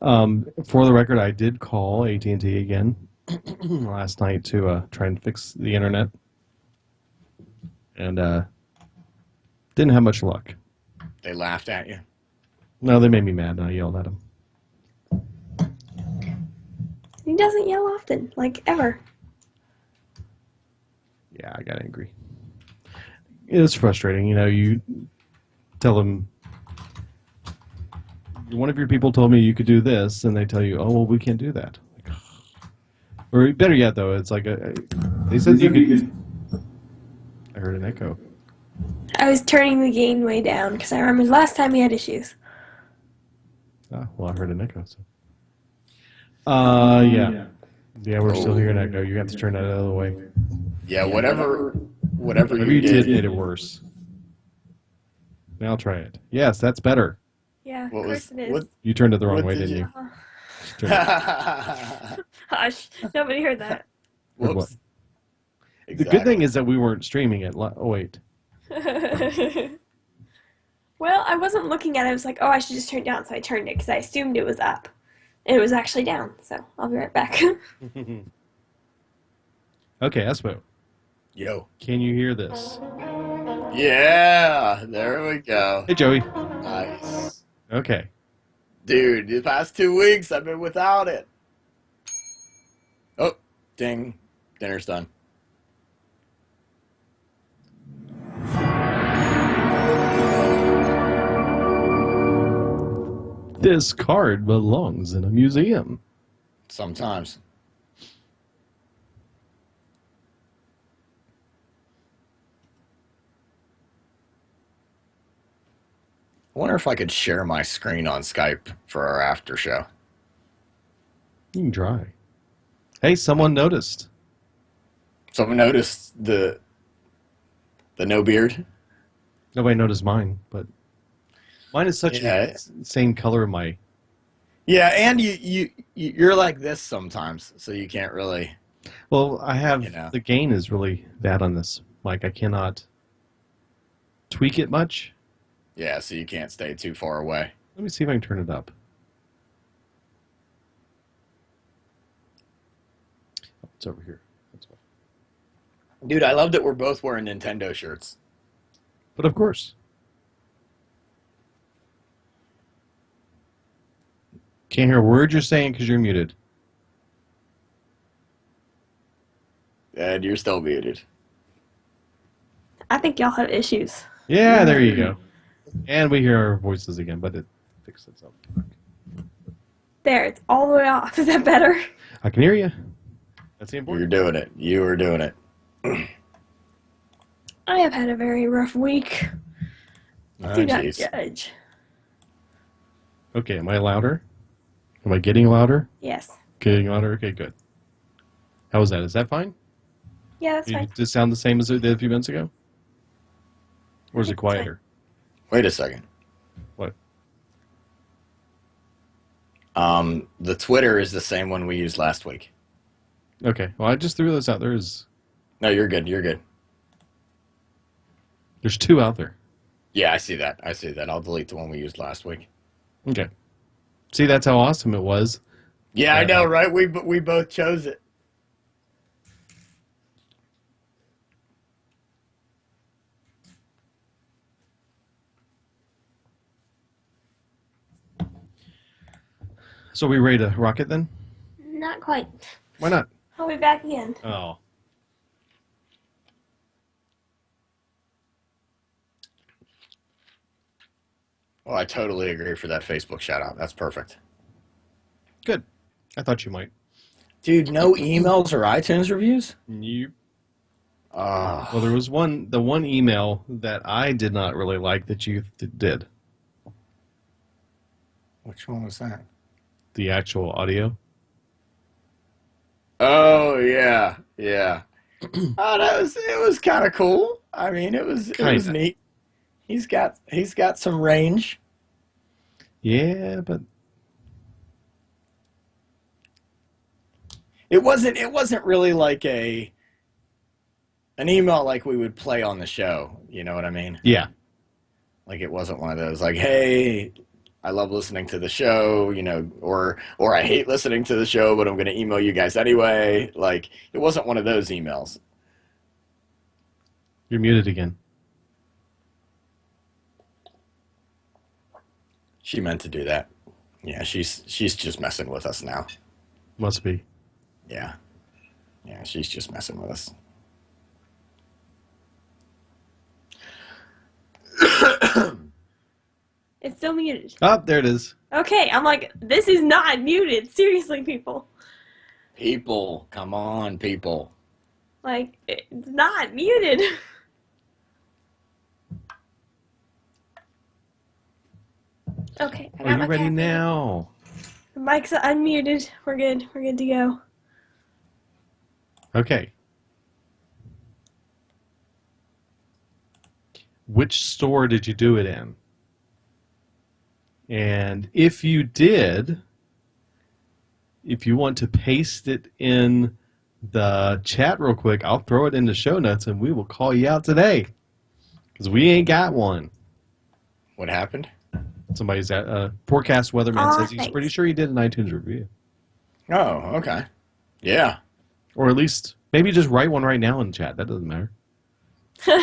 For the record, I did call AT&T again last night to try and fix the internet, and didn't have much luck. They laughed at you. No, they made me mad, and I yelled at them. He doesn't yell often, like ever. Yeah, I got angry. It was frustrating. You know, you tell them, one of your people told me you could do this, and they tell you, oh, well, we can't do that. Like, or better yet, though, it's like, they said you could. I heard an echo. I was turning the gain way down because I remember last time we had issues. Ah, well, I heard an echo. So. Yeah. Yeah, we're still hearing echo. You have to turn that out of the way. Yeah, whatever Whatever you did made it worse. Now I'll try it. Yes, that's better. Yeah, of course it is. You turned it the wrong way, didn't you? Hush, nobody heard that. Whoops. Exactly. The good thing is that we weren't streaming it. Oh, wait. Well, I wasn't looking at it. I was like, oh, I should just turn it down. So I turned it because I assumed it was up. And it was actually down. So I'll be right back. Okay, Espo. Yo. Can you hear this? Yeah, there we go. Hey, Joey. Nice. Okay. Dude, the past 2 weeks I've been without it. Oh, ding. Dinner's done. This card belongs in a museum. Sometimes. I wonder if I could share my screen on Skype for our after show. You can try. Hey, someone noticed. Someone noticed the no beard? Nobody noticed mine, but mine is such a same color of my. Yeah, and you're like this sometimes, so you can't really. Well, I have the gain is really bad on this mic. I cannot tweak it much. Yeah, so you can't stay too far away. Let me see if I can turn it up. Oh, it's over here. That's why. Dude, I love that we're both wearing Nintendo shirts. But of course. Can't hear a word you're saying because you're muted. And you're still muted. I think y'all have issues. Yeah, there you go. And we hear our voices again, but it fixed itself. There, it's all the way off. Is that better? I can hear you. That's the important. You're doing it. You are doing it. I have had a very rough week. Do not Geez. judge. Okay, am I louder? Am I getting louder? Yes. Getting louder? Okay, good. How was that? Is that fine? Yeah, that's fine. Does it sound the same as it did a few minutes ago? Or is it quieter? Wait a second. What? The Twitter is the same one we used last week. Okay, well, I just threw this out there. No, you're good. You're good. There's two out there. Yeah, I see that. I see that. I'll delete the one we used last week. Okay. See, that's how awesome it was. Yeah, I know, right? We both chose it. So we ready to rock it then? Not quite. Why not? I'll be back again. Oh. Well, I totally agree for that Facebook shout out. That's perfect. Good. I thought you might. Dude, no emails or iTunes reviews? You. Well, there was the one email that I did not really like that you did. Which one was that? The actual audio. Oh yeah, yeah. It was kind of cool. I mean, it was neat. He's got some range. Yeah, but it wasn't really like an email like we would play on the show. You know what I mean? Yeah. Like it wasn't one of those like, hey, I love listening to the show, or I hate listening to the show, but I'm going to email you guys anyway. Like, it wasn't one of those emails. You're muted again. She meant to do that. Yeah, she's just messing with us now. Must be. Yeah. Yeah, she's just messing with us. It's still muted. Oh, there it is. Okay, I'm like, this is not muted. Seriously, people. People, come on, people. Like, it's not muted. Okay, I got Are my you ready caffeine. now? The mic's unmuted. We're good. We're good to go. Okay. Which store did you do it in? And if you did, if you want to paste it in the chat real quick, I'll throw it in the show notes and we will call you out today. Because we ain't got one. What happened? Somebody's at Forecast Weatherman says he's thanks. pretty sure he did an iTunes review. Oh, okay. Yeah. Or at least, maybe just write one right now in the chat. That doesn't matter. Well,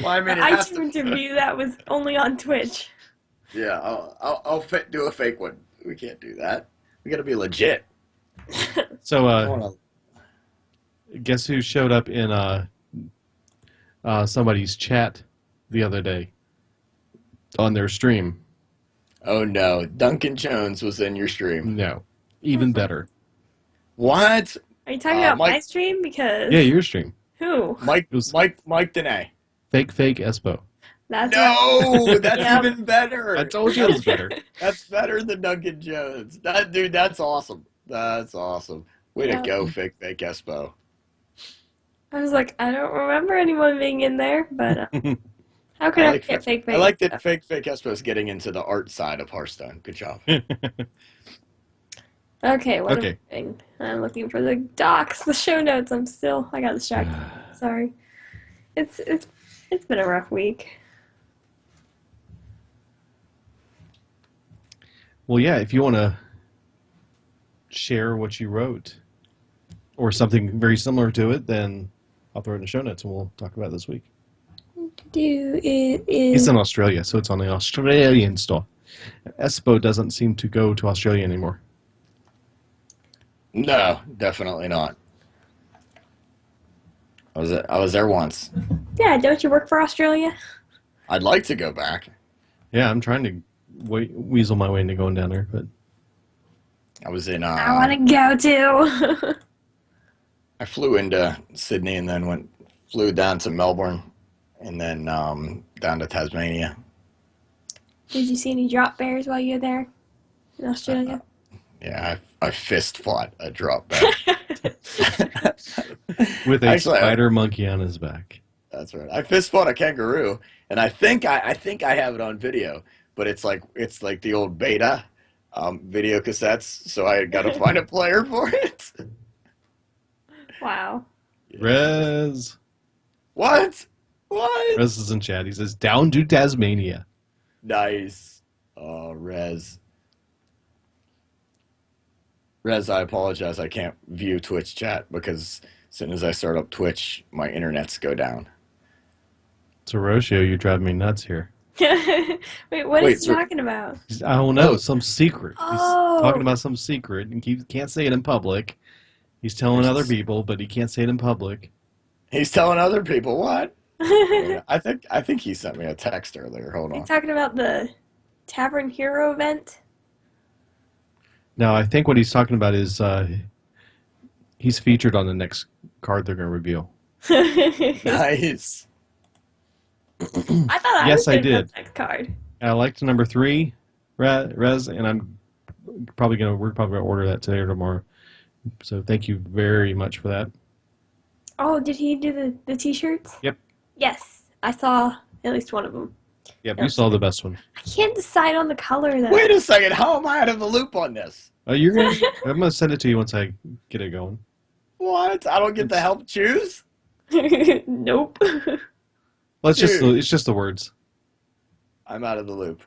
I mean, The it has iTunes to. review that was only on Twitch. Yeah, I'll do a fake one. We can't do that. We got to be legit. So, I wanna- guess who showed up in somebody's chat the other day on their stream? Oh no, Duncan Jones was in your stream. No, even better. What? Are you talking about my Mike- stream? Because Yeah, your stream. who? Mike was- Mike Dene. Fake Espo. That's right. No, that's Yep. even better. I told you it was better. That's better than Duncan Jones. Dude, that's awesome. That's awesome. Way Yeah. to go, fake Espo. I was like, I don't remember anyone being in there, but how could I get fake? I like that fake Espo is getting into the art side of Hearthstone. Good job. Okay, what Okay. am I doing? I'm looking for the docs, the show notes. I got distracted. Sorry. It's been a rough week. Well, yeah, if you want to share what you wrote or something very similar to it, then I'll throw it in the show notes and we'll talk about it this week. It He's is. in Australia, so it's on the Australian store. Espo doesn't seem to go to Australia anymore. No, definitely not. I was there once. Yeah, don't you work for Australia? I'd like to go back. Yeah, I'm trying to weasel my way into going down there, but I was in. I want to go too. I flew into Sydney and then flew down to Melbourne, and then down to Tasmania. Did you see any drop bears while you were there in Australia? Yeah, I fist fought a drop bear. with a Actually, spider monkey on his back. That's right. I fist fought a kangaroo, and I think I have it on video, but it's like the old beta video cassettes. So I got to find a player for it. Wow. Rez. What? Rez is in chat. He says, down to Tasmania. Nice. Oh, Rez, I apologize. I can't view Twitch chat because as soon as I start up Twitch, my internets go down. Taroshio, you drive me nuts here. Wait, what Wait, is he so- talking about? I don't know, some secret. Oh. He's talking about some secret, and he can't say it in public. He's telling other people, but he can't say it in public. He's telling other people what? I think he sent me a text earlier. Hold Are you on. talking about the Tavern Hero event? No, I think what he's talking about is he's featured on the next card they're going to reveal. Nice. I thought I Yes, was I getting did. that next card. I liked number 3, Rez, and we're probably gonna order that today or tomorrow. So thank you very much for that. Oh, did he do the t-shirts? Yep. Yes, I saw at least one of them. Yep, you saw the best one. I can't decide on the color though. Wait a second. How am I out of the loop on this? You're gonna. I'm gonna send it to you once I get it going. What? I don't get to help choose? Nope. Well, it's Dude. just the words. I'm out of the loop.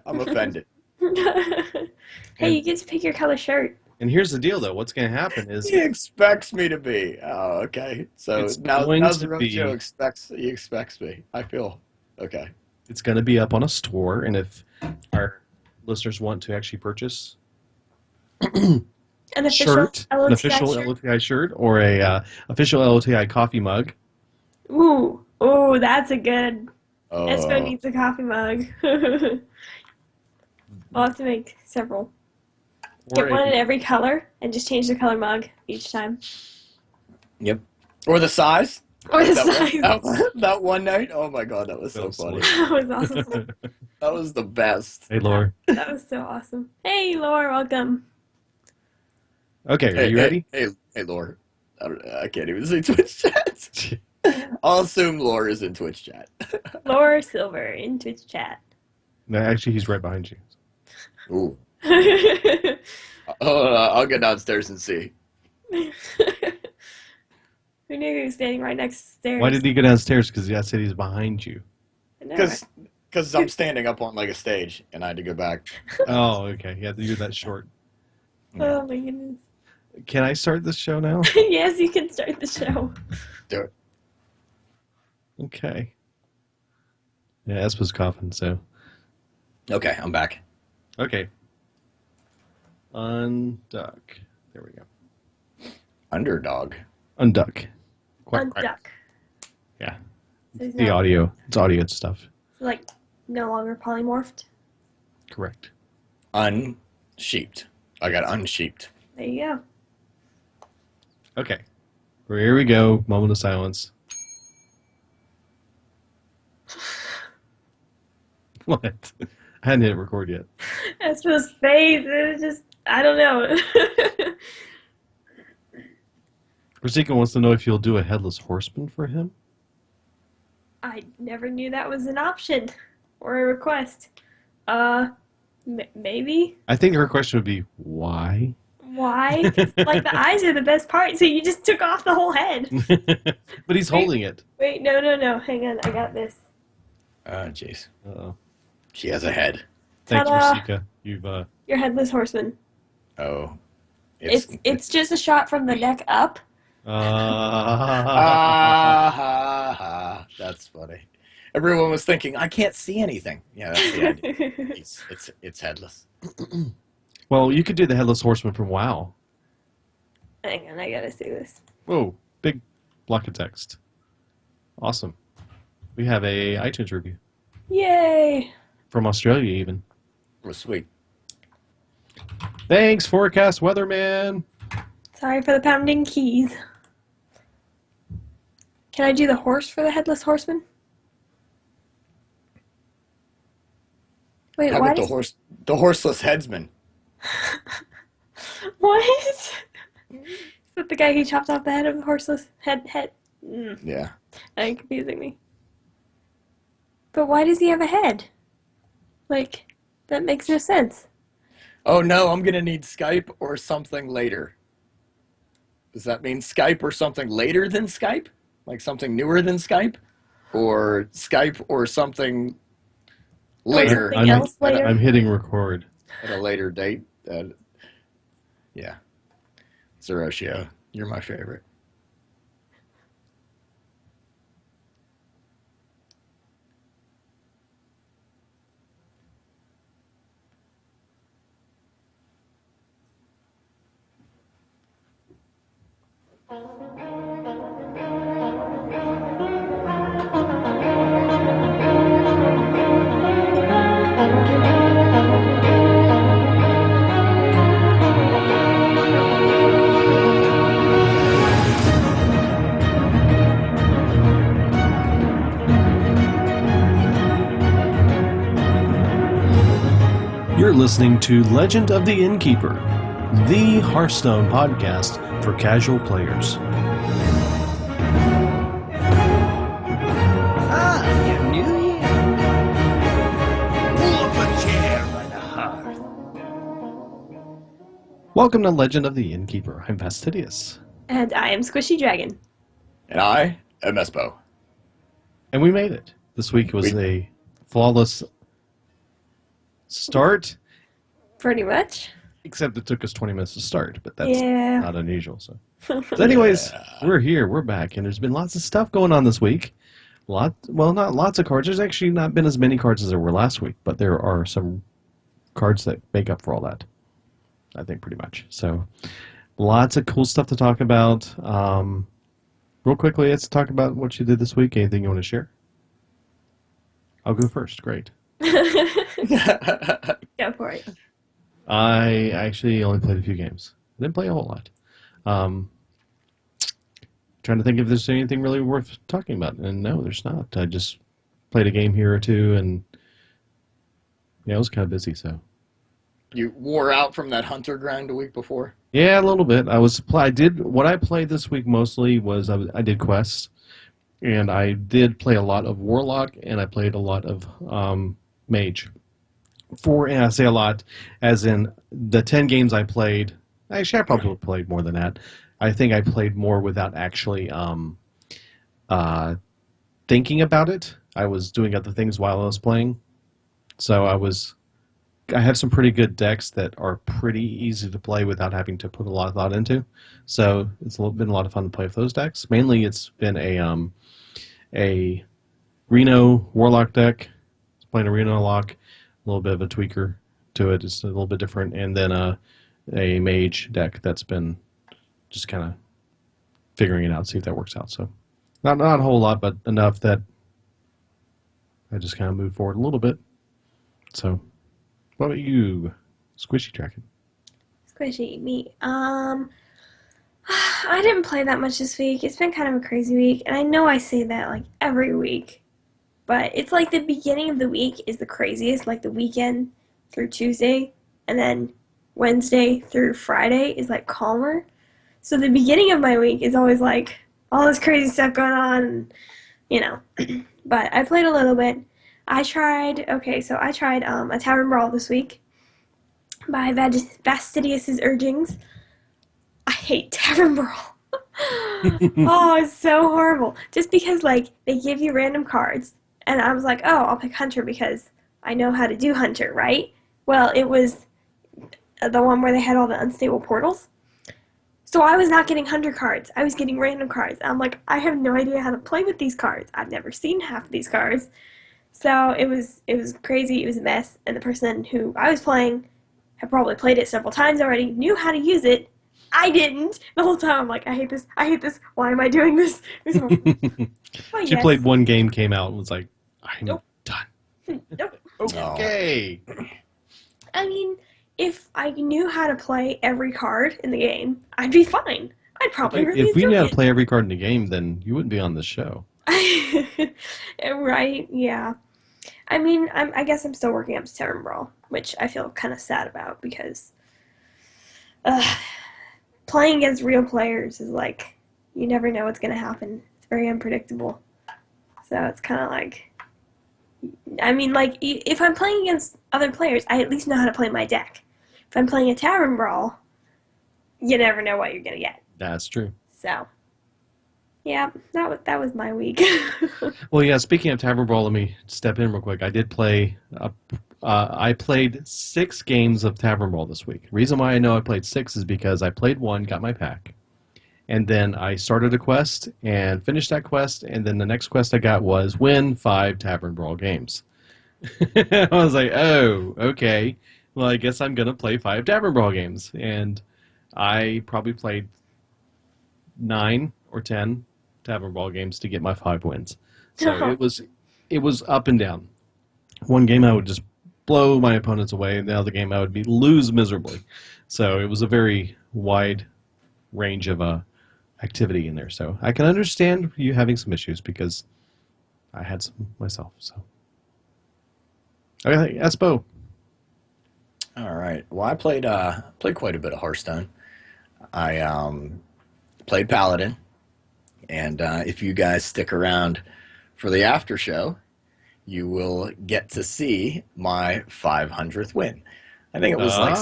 I'm offended. Hey, you And get to pick your color shirt. and here's the deal, though. What's going to happen is He expects me to be. Oh, okay. So it's now, going now's to the roadshow be expects he expects me. I feel okay. it's going to be up on a store, and if our listeners want to actually purchase An official shirt, an LOTI official shirt. LOTI shirt, or a official LOTI coffee mug, Ooh, that's a good. Espo Oh, needs a coffee mug. I'll have to make several. or Get a one in every color and just change the color mug each time. yep. Or the size, Or like the that one size. that one night. Oh my god, that was so so funny. silly. That was awesome. That was the best. Hey, That, Laura. that was so awesome. Hey, Laura, welcome. Okay, are Hey, you hey, ready? hey, hey, Lore. I can't even say Twitch chat. I'll assume Lore is in Twitch chat. Laura Silver in Twitch chat. No, actually, he's right behind you. Ooh. Who I'll go downstairs and see. knew he was standing right next to the Why stairs? did he go downstairs? Because I said he's behind you. I know, right? Because I'm standing up on like a stage and I had to go back. Oh, okay. Yeah, you're that short. Oh my goodness. Can I start this show now? Yes, you can start the show. Do it. Okay. Yeah, Espa's coughing, so. Okay, I'm back. Okay. Unduck. There we go. Underdog. Unduck. Quack, quack. Unduck. Yeah. So he's The not, audio. It's audio stuff. like, no longer polymorphed. Correct. Unsheeped. I got unsheeped. There you go. Okay. Here we go. Moment of silence. What? I hadn't hit record yet. Espo's face, it was just, I don't know. Rosika wants to know if you'll do a headless horseman for him. I never knew that was an option or a request. Maybe. I think her question would be, why? Why? 'Cause, like, the eyes are the best part, so you just took off the whole head. But he's holding it. Wait, no. Hang on, I got this. Oh, jeez. Uh-oh. She has a head. Thanks, Ta-da! Rosika. You've, Your headless horseman. Oh. It's just a shot from the neck up. Ah, ha, ha. That's funny. Everyone was thinking, I can't see anything. Yeah, that's the idea. It's headless. Well, you could do the headless horseman from WoW. Hang on, I gotta see this. Whoa, big block of text. Awesome. We have a iTunes review Yay! from Australia, even. It was sweet. Thanks, forecast weatherman. Sorry for the pounding keys. Can I do the horse for the headless horseman? Wait, How why about the horseless headsman? What? Is that the guy who chopped off the head of the horseless head? Yeah. That confusing me. But why does he have a head? Like, that makes no sense. Oh no, I'm gonna need Skype or something later. Does that mean Skype or something later than Skype? Like something newer than Skype? Or Skype or something later something else later? I'm hitting record. at a later date? Yeah. Zeroshio, you're my favorite. You're listening to Legend of the Innkeeper, the Hearthstone podcast for casual players. Ah, you knew you. Pull up a chair by the hearth. Welcome to Legend of the Innkeeper. I'm Fastidious. And I am Squishy Dragon. And I am Espo. And we made it. This week was a flawless start Pretty much. Except it took us 20 minutes to start, but that's Yeah. not unusual. So anyways, Yeah. we're here. We're back, and there's been lots of stuff going on this week. Not lots of cards. There's actually not been as many cards as there were last week, but there are some cards that make up for all that. I think pretty much. So lots of cool stuff to talk about. Real quickly, let's talk about what you did this week. Anything you want to share? I'll go first. Great. Go for it. I actually only played a few games. I didn't play a whole lot. Trying to think if there's anything really worth talking about, and no, there's not. I just played a game here or two, and yeah, I was kind of busy. So You wore out from that hunter grind a week before? yeah, a little bit. I did what I played this week mostly was I did quests, and I did play a lot of Warlock, and I played a lot of Mage. And I say a lot, as in the 10 games I played. Actually, I probably played more than that. I think I played more without actually thinking about it. I was doing other things while I was playing, so I have some pretty good decks that are pretty easy to play without having to put a lot of thought into. So it's been a lot of fun to play with those decks. Mainly, it's been a Reno Warlock deck. Playing a Reno Lock, a little bit of a tweaker to it. It's a little bit different, and then a Mage deck that's been just kind of figuring it out, see if that works out. So not a whole lot, but enough that I just kind of moved forward a little bit. So, what about you, Squishy Dragon? Squishy, me. I didn't play that much this week. It's been kind of a crazy week, and I know I say that like every week, but it's like the beginning of the week is the craziest, like the weekend through Tuesday, and then Wednesday through Friday is like calmer. So the beginning of my week is always like all this crazy stuff going on, and, you know. But I played a little bit. I tried a Tavern Brawl this week by Fastidious' urgings. I hate Tavern Brawl. Oh, it's so horrible. Just because, like, they give you random cards, and I was like, oh, I'll pick Hunter because I know how to do Hunter, right? Well, it was the one where they had all the unstable portals. So I was not getting Hunter cards. I was getting random cards. I'm like, I have no idea how to play with these cards. I've never seen half of these cards. So it was crazy. It was a mess. And the person who I was playing had probably played it several times already, knew how to use it. I didn't. The whole time I'm like, I hate this. I hate this. Why am I doing this? Oh, She yes. played one game, came out, and was like, I'm Nope. done. Nope. Okay. I mean, if I knew how to play every card in the game, I'd be fine. I'd probably really If we knew how enjoy to play every card in the game, then you wouldn't be on this show. it. Right? Yeah. I mean, I guess I'm still working up to Tavern Brawl, which I feel kind of sad about because playing against real players is like, you never know what's going to happen. It's very unpredictable. So it's kind of like, I mean, like, if I'm playing against other players, I at least know how to play my deck. If I'm playing a Tavern Brawl, you never know what you're going to get. That's true. So, yeah, that was my week. Well, yeah, speaking of Tavern Brawl, let me step in real quick. I did play, I played 6 games of Tavern Brawl this week. The reason why I know I played 6 is because I played 1, got my pack, and then I started a quest and finished that quest, and then the next quest I got was win 5 Tavern Brawl games. I was like, oh, okay. Well, I guess I'm going to play 5 Tavern Brawl games. And I probably played 9 or 10 Tavern Brawl games to get my 5 wins. So it was up and down. One game I would just blow my opponents away, and the other game I would lose miserably. So it was a very wide range of activity in there. So I can understand you having some issues because I had some myself. So okay, Espo. All right. Well, I played quite a bit of Hearthstone. I played Paladin, and if you guys stick around for the after show, you will get to see my 500th win. I think it was like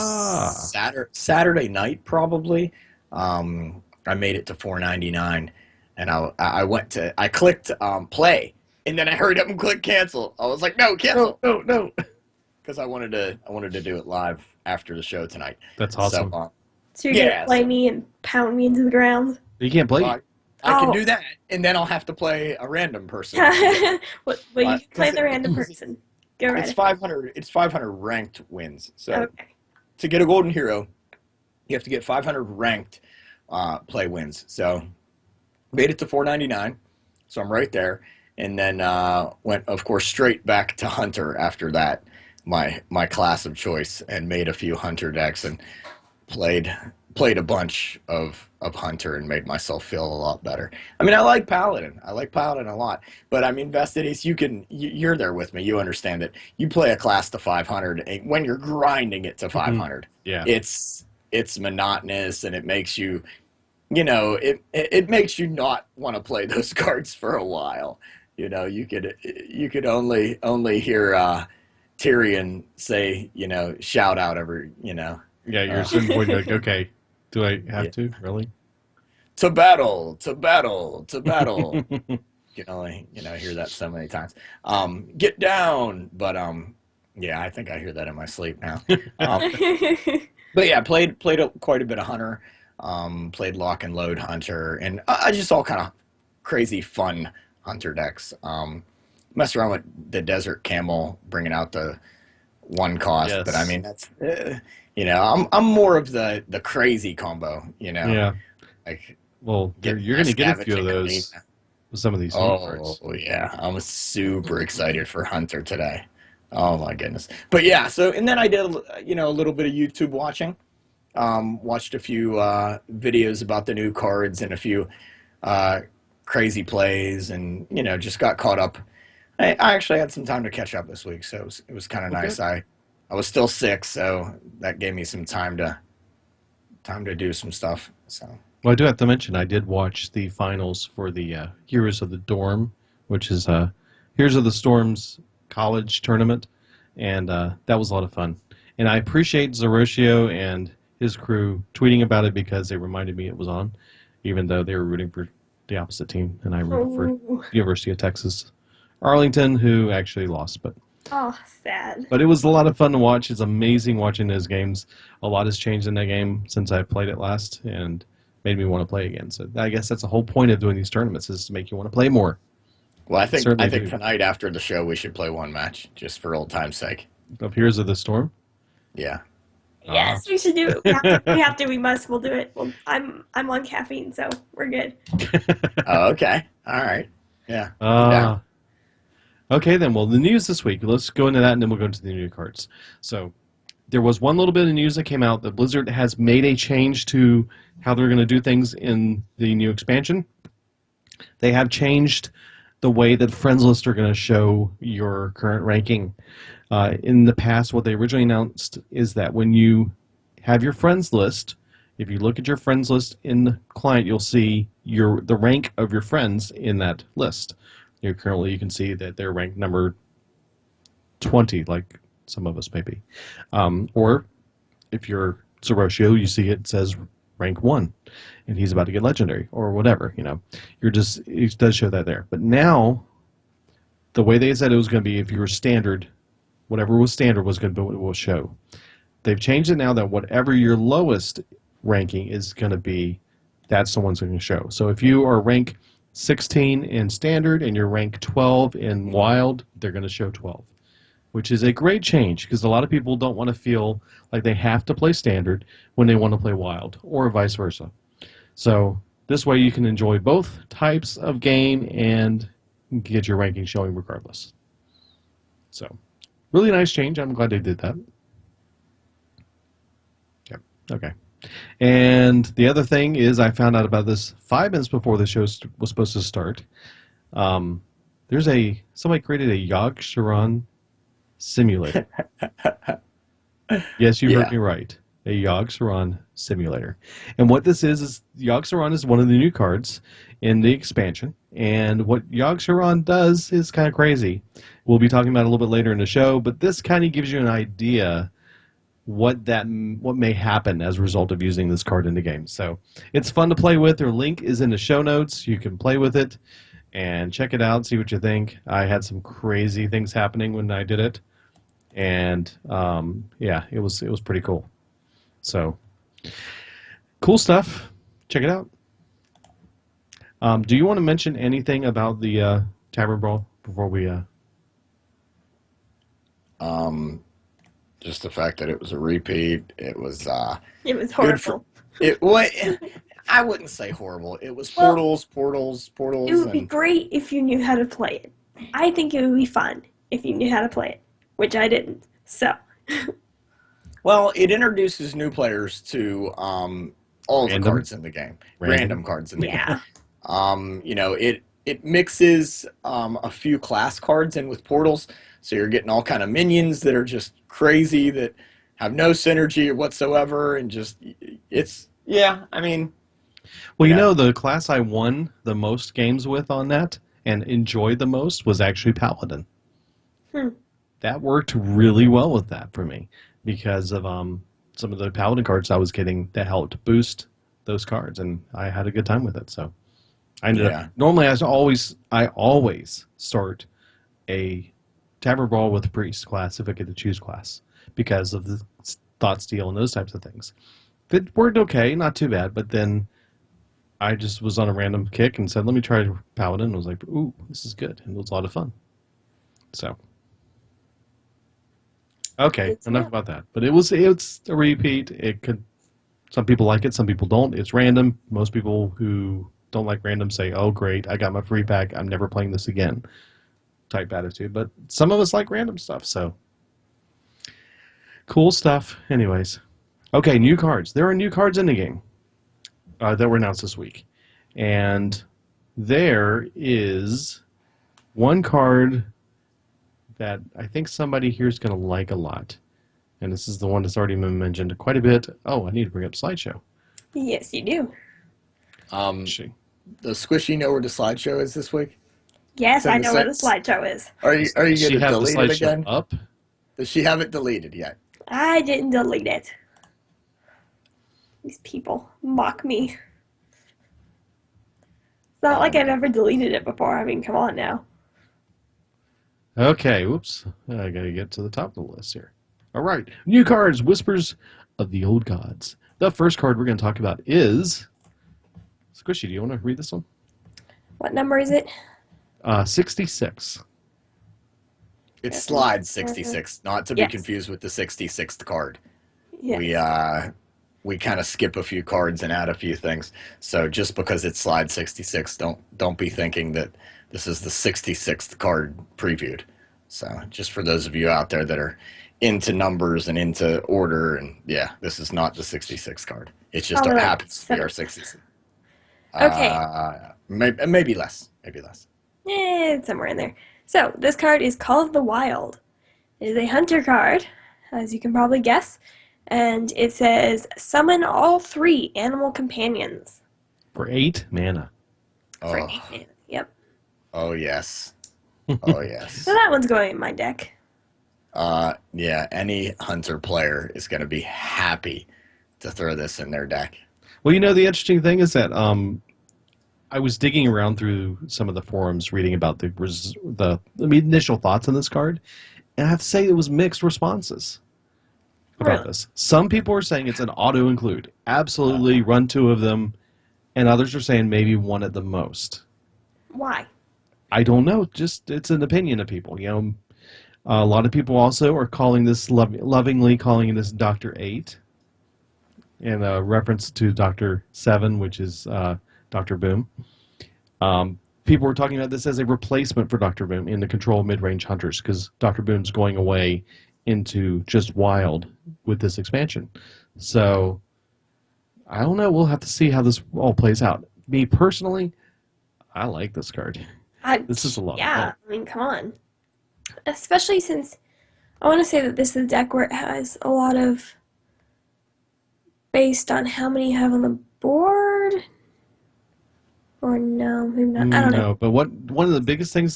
Saturday night, probably. I made it to 499, and I clicked play, and then I hurried up and clicked cancel. I was like, no, cancel, no, because I wanted to do it live after the show tonight. That's So, awesome. So you're yeah, gonna play so, me and pound me into the ground? You can't play. well, I can Oh. do that, and then I'll have to play a random person. To get, Well, you can play because the random person. Go right it's ahead. 500. It's 500 ranked wins. So Okay. to get a golden hero, you have to get 500 ranked play wins. So made it to 499, so I'm right there, and then went, of course, straight back to Hunter after that, my class of choice, and made a few Hunter decks and played played a bunch of Hunter and made myself feel a lot better. I mean, I like Paladin. I like Paladin a lot, but I mean, Vestides, you're there with me. You understand that you play a class to 500 and when you're grinding it to 500. Yeah. It's monotonous and it makes you it makes you not want to play those cards for a while. You could only hear Tyrion say, shout out every, Yeah, you're at a certain point, you're like, okay, do I have yeah, to? Really? to battle, to battle, to battle. You can only, hear that so many times. Get down, but yeah, I think I hear that in my sleep now. Um, but yeah, played quite a bit of Hunter. Played Lock and Load Hunter, and I just all kind of crazy fun Hunter decks. Messed around with the Desert Camel, bringing out the one cost, but I Yes. mean that's I'm more of the crazy combo. Yeah. Like Well, getting you're my going to get a few of Scavenging Arena. those with some of these new cards. Oh yeah, I'm super excited for Hunter today. Oh my goodness! But yeah, so and then I did a little bit of YouTube watching. Watched a few videos about the new cards and a few uh, crazy plays, and just got caught up. I actually had some time to catch up this week, so it was kind of Okay. nice. I was still sick, so that gave me some time to do some stuff. So Well, I do have to mention, I did watch the finals for the Heroes of the Dorm, which is Heroes of the Storm's college tournament, and that was a lot of fun. And I appreciate Zeroshio and his crew tweeting about it because they reminded me it was on, even though they were rooting for the opposite team, and I rooted for Oh, University of Texas Arlington, who actually lost, oh, sad. but it was a lot of fun to watch. It's amazing watching those games. A lot has changed in that game since I played it last, and made me want to play again. So I guess that's the whole point of doing these tournaments, is to make you want to play more. well, I think Certainly I think do. tonight after the show we should play one match just for old time's sake. Of Heroes of the Storm. Yeah. Yes, we should do it. We have to. We must. We'll do it. Well, I'm on caffeine, so we're good. Oh, okay. All right. Yeah. uh, okay, then. Well, the news this week. Let's go into that, and then we'll go into the new cards. So there was one little bit of news that came out that Blizzard has made a change to how they're going to do things in the new expansion. They have changed the way that friends lists are going to show your current ranking. In the past, what they originally announced is that when you have your friends list, if you look at your friends list in the client, you'll see the rank of your friends in that list. Currently, you can see that they're ranked number 20, like some of us may be. Or if you're Zeroshio, you see it says rank 1, and he's about to get legendary, or whatever. It does show that there. But now, the way they said it was going to be, if you were standard, whatever was standard was going to be what it will show. They've changed it now that whatever your lowest ranking is going to be, that's the one's going to show. So if you are rank 16 in standard and you're rank 12 in wild, they're going to show 12, which is a great change because a lot of people don't want to feel like they have to play standard when they want to play wild, or vice versa. So this way you can enjoy both types of game and get your ranking showing regardless. So really nice change. I'm glad they did that. Yep. Okay. And the other thing is, I found out about this 5 minutes before the show was supposed to start. Somebody created a Yogg Saron simulator. Yes, you heard Yeah. me right. A Yogg Saron simulator. And what this is Yogg Saron is one of the new cards in the expansion. And what Yogg Saron does is kind of crazy. We'll be talking about it a little bit later in the show, but this kind of gives you an idea what may happen as a result of using this card in the game. So it's fun to play with. Their link is in the show notes. You can play with it and check it out, see what you think. I had some crazy things happening when I did it, and yeah, it was pretty cool. So cool stuff. Check it out. Do you want to mention anything about the Tavern Brawl before we? Just the fact that it was a repeat. It was It was good for horrible. it. What I wouldn't say horrible. It was Well, portals, It would be and great if you knew how to play it. I think it would be fun if you knew how to play it, which I didn't. So, well, it introduces new players to all the Random. cards in the game, Random. random cards in the game. yeah. It mixes a few class cards in with portals, so you're getting all kind of minions that are just crazy that have no synergy whatsoever, and just it's yeah. I mean, Well, you Yeah. know, the class I won the most games with on that and enjoyed the most was actually Paladin. Hmm. That worked really well with that for me because of some of the Paladin cards I was getting that helped boost those cards, and I had a good time with it. So I ended Yeah. up normally I always start a Tavern Brawl with a priest class if I get to choose class because of the thought steal and those types of things. It worked okay, not too bad, but then I just was on a random kick and said, "Let me try Paladin." And was like, "Ooh, this is good," and it was a lot of fun. So, okay, Good to enough know. about that. But it's a repeat. It could some people like it, some people don't. It's random. Most people who don't like random say, "Oh, great, I got my free pack. I'm never playing this again." Type attitude. But some of us like random stuff. So, cool stuff. Anyways, okay, new cards. There are new cards in the game that were announced this week, and there is one card that I think somebody here is going to like a lot. And this is the one that's already been mentioned quite a bit. Oh, I need to bring up slideshow. Yes, you do. She. The squishy know where the slideshow is this week. Yes, Send I the know where the sen- slideshow is. Are you Does going she to have the delete it slideshow again? up? Does she have it deleted yet? I didn't delete it. These people mock me. It's not like I've ever deleted it before. I mean, come on now. Okay, whoops. I got to get to the top of the list here. All right. New cards, Whispers of the Old Gods. The first card we're going to talk about is... Squishy, do you want to read this one? What number is it? 66. It's slide 66, not to be Yes. confused with the 66th card. Yes. We kind of skip a few cards and add a few things. So just because it's slide 66, don't be thinking that this is the 66th card previewed. So just for those of you out there that are into numbers and into order, and yeah, this is not the 66th card. It's just Probably like happens to be our 7. 66th. Okay. Maybe less. Maybe less. It's somewhere in there. So, this card is Call of the Wild. It is a hunter card, as you can probably guess. And it says, summon all 3 animal companions. For 8 mana. For Oh, 8 mana. Yep. oh yes. Oh yes. So that one's going in my deck. Yeah, any hunter player is going to be happy to throw this in their deck. Well, you know, the interesting thing is that I was digging around through some of the forums reading about the initial thoughts on this card, and I have to say it was mixed responses about Really? this. Some people are saying it's an auto include, absolutely run 2 of them, and others are saying maybe 1 at the most. Why? I don't know. Just it's an opinion of people. You know, a lot of people also are calling this lovingly calling this Doctor 8, in a reference to Doctor 7, which is Doctor Boom. People were talking about this as a replacement for Doctor Boom in the control mid-range hunters because Doctor Boom's going away into just wild with this expansion. So I don't know. We'll have to see how this all plays out. Me personally, I like this card. This is a lot of Yeah, fun. I mean, come on. Especially since I want to say that this is a deck where it has a lot of based on how many you have on the board. Or no, maybe not. I don't know. No, but one of the biggest things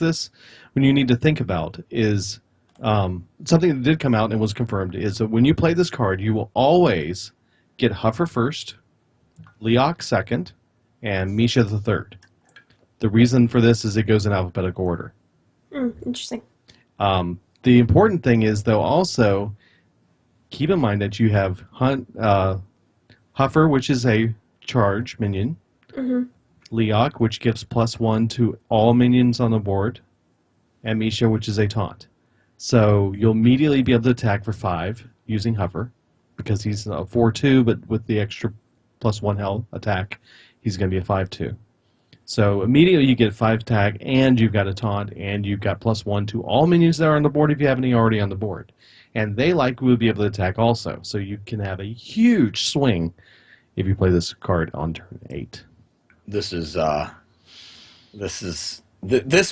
when you need to think about is something that did come out and was confirmed is that when you play this card, you will always get Huffer first, Leok second, and Misha the third. The reason for this is it goes in alphabetical order. Interesting. The important thing is, though, also keep in mind that you have Huffer, which is a charge minion, Hmm. Leok, which gives +1 to all minions on the board, and Misha, which is a taunt. So you'll immediately be able to attack for 5 using Hover, because he's a 4/2, but with the extra +1 health attack, he's going to be a 5/2. So immediately you get 5 attack, and you've got a taunt, and you've got +1 to all minions that are on the board if you have any already on the board. And they likely will be able to attack also, so you can have a huge swing if you play this card on turn 8. This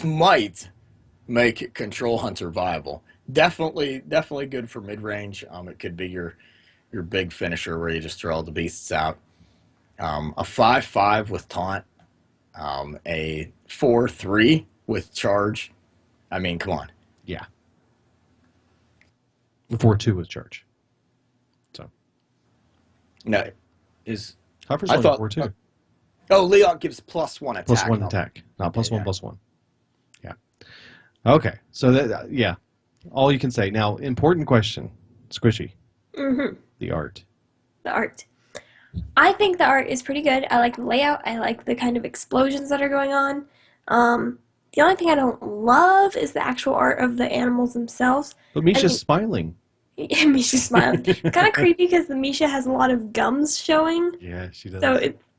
might make Control Hunter viable. Definitely good for mid range. It could be your big finisher where you just throw all the beasts out. A 5/5 with taunt, a 4/3 with charge. I mean, come on. Yeah. 4/2 with charge. So No, is Hover's I only thought 4/2. oh Leon gives +1 attack. +1 No. attack, not +1 yeah. +1. Yeah. Okay. So that yeah, all you can say now. Important question, Squishy. Hmm. The art. The art. I think the art is pretty good. I like the layout. I like the kind of explosions that are going on. The only thing I don't love is the actual art of the animals themselves. But Misha's I mean- smiling. Misha's smiling. It's kind of creepy because the Misha has a lot of gums showing, Yeah, she does. so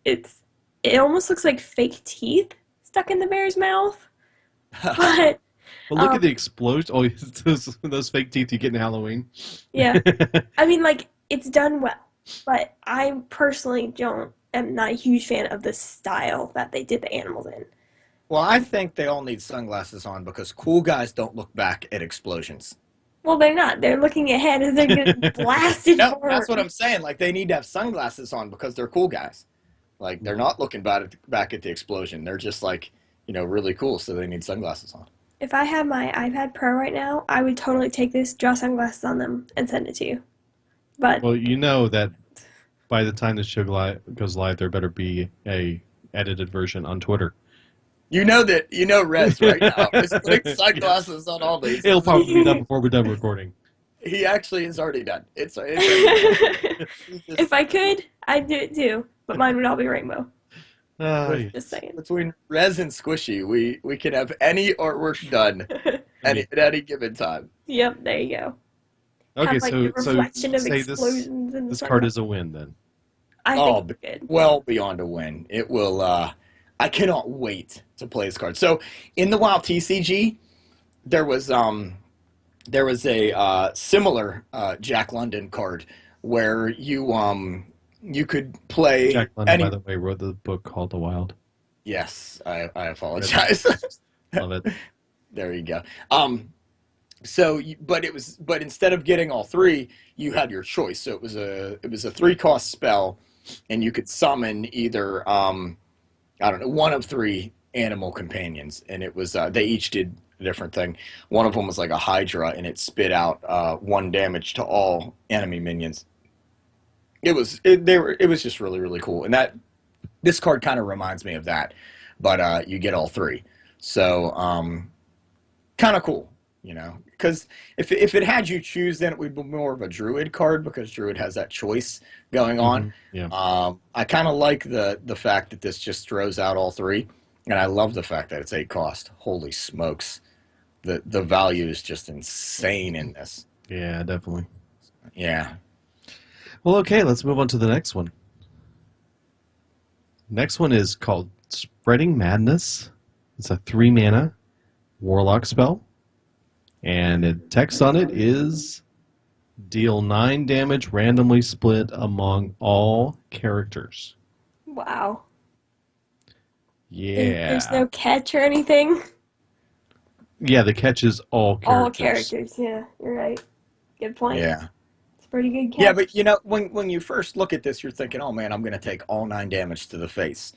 it almost looks like fake teeth stuck in the bear's mouth. But But look um, at the explosion. Oh, those fake teeth you get in Halloween. yeah, I mean, like, it's done well, but I personally am not a huge fan of the style that they did the animals in. Well, I think they all need sunglasses on because cool guys don't look back at explosions. Well, they're not. They're looking ahead as they're getting blasted No, forward. that's what I'm saying. Like they need to have sunglasses on because they're cool guys. Like they're not looking back at the explosion. They're just like, really cool. So they need sunglasses on. If I had my iPad Pro right now, I would totally take this, draw sunglasses on them, and send it to you. But Well, you know that by the time this show goes live, there better be a edited version on Twitter. You know Rez right now is putting sunglasses on all these. It'll probably be done before we're done recording. He actually is already done. It's already if I could, I'd do it too. But mine would all be rainbow. Just saying. Between Rez and Squishy, we can have any artwork done at any given time. Yep, there you go. Okay, Have, like, the so reflection of say explosions in the this sun. card is a win then. I Oh, think it's good. well beyond a win. It will. I cannot wait to play this card. So in the WoW TCG, there was a similar Jack London card where you could play Jack London, by the way, wrote the book called The Wild. Yes, I apologize. Love it. There you go. But instead of getting all 3, you had your choice. So it was a 3-cost spell, and you could summon either I don't know, one of 3 animal companions, and it was they each did a different thing. One of them was like a Hydra, and it spit out 1 damage to all enemy minions. It was just really, really cool, and this card kind of reminds me of that, but you get all 3, so kind of cool, because if it had you choose, then it would be more of a Druid card because Druid has that choice going on. Yeah. I kind of like the fact that this just throws out all 3, and I love the fact that it's 8 cost. Holy smokes, the value is just insane in this. Yeah, definitely. Yeah. Well, okay, let's move on to the next one. Next one is called Spreading Madness. It's a 3-mana Warlock spell. And the text on it is deal 9 damage randomly split among all characters. Wow. Yeah. There's no catch or anything. Yeah, the catch is all characters. All characters, yeah. You're right. Good point. Yeah. It's a pretty good catch. Yeah, but when you first look at this, you're thinking, oh man, I'm going to take all 9 damage to the face.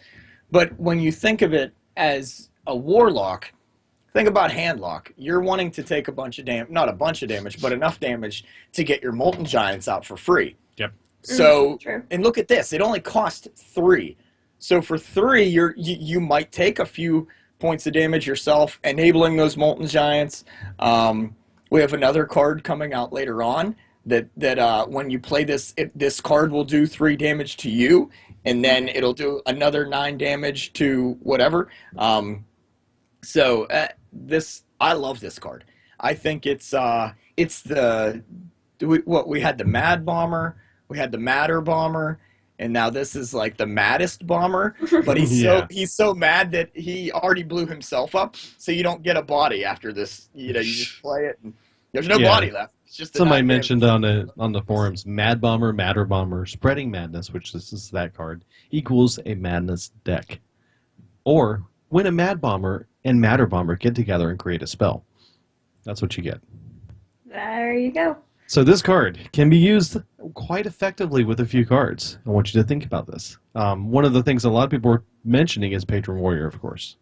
But when you think of it as a Warlock, think about Handlock. You're wanting to take a bunch of damage, not a bunch of damage, but enough damage to get your Molten Giants out for free. Yep. So, True. and look at this. It only cost 3. So for 3, you might take a few points of damage yourself, enabling those Molten Giants, We have another card coming out later on that when you play this, this card will do 3 damage to you, and then it'll do another 9 damage to whatever. This I love this card. I think it's the we had the Mad Bomber, we had the Madder Bomber, and now this is like the maddest bomber. But Yeah. he's so mad that he already blew himself up. So you don't get a body after this. You just play it, and there's no Yeah. body left. It's just the Somebody 9 mentioned damage. on the forums, Mad Bomber, Matter Bomber, Spreading Madness, which this is that card, equals a Madness deck. Or when a Mad Bomber and Matter Bomber get together and create a spell. That's what you get. There you go. So this card can be used quite effectively with a few cards. I want you to think about this. One of the things a lot of people are mentioning is Patron Warrior, of course.